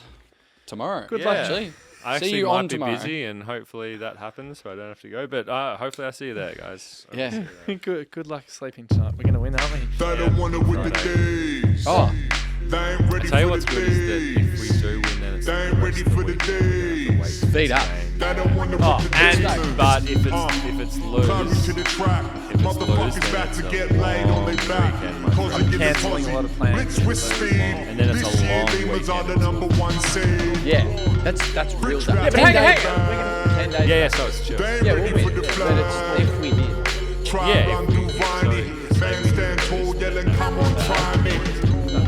tomorrow. Good luck. Actually. I See actually you might on be tomorrow. busy and hopefully that happens so I don't have to go. But hopefully I see you there, guys. Yeah. Good luck sleeping tonight. We're gonna win, aren't we? They don't want it with the days. Oh, They ain't ready I'll tell you for what's the good is that if we days. do win, then it's They the ain't rest ready of the for the week. We don't have to wait days. for Feed the up. game. They don't want it Oh, with the and days. But if it's Climbing lose, to the track. If it's Motherfuckers loose, then about it's to a get laid on their long back. weekend, my Cause friend. you get the Cancelling a posse. lot of plans. Blitz with speed. And then it's a This year, long Demons are the weekend. number one seed. yeah. That's real. Rich That. rap. Yeah, but 10 hang days. on. 10 days. yeah, so it's chill. They ain't Yeah, ready we'll for win. the But it's flag. if we did. Try Yeah, run if we through did, Viney. so- Man stand tall, yelling, come on, try me.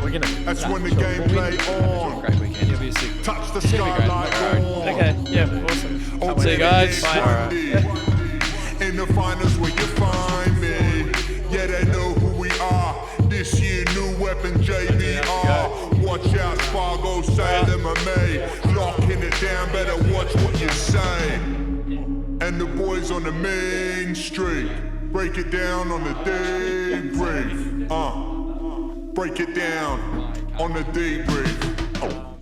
We're gonna. That's when the Sure, game we'll play win. on. Great weekend. It'll be a sick. Touch the great. sky like dawn. Okay. Yeah. Awesome. Open See you guys. the Bye. Monday. In the finals where you find me. Yeah, they know who we are. This year, new weapon JBR. Watch out, Fargo, Salem, and May. Locking it down, better watch what you say. And the boys on the main street. Break it down on the DeeBrief. Break it down on the DeeBrief.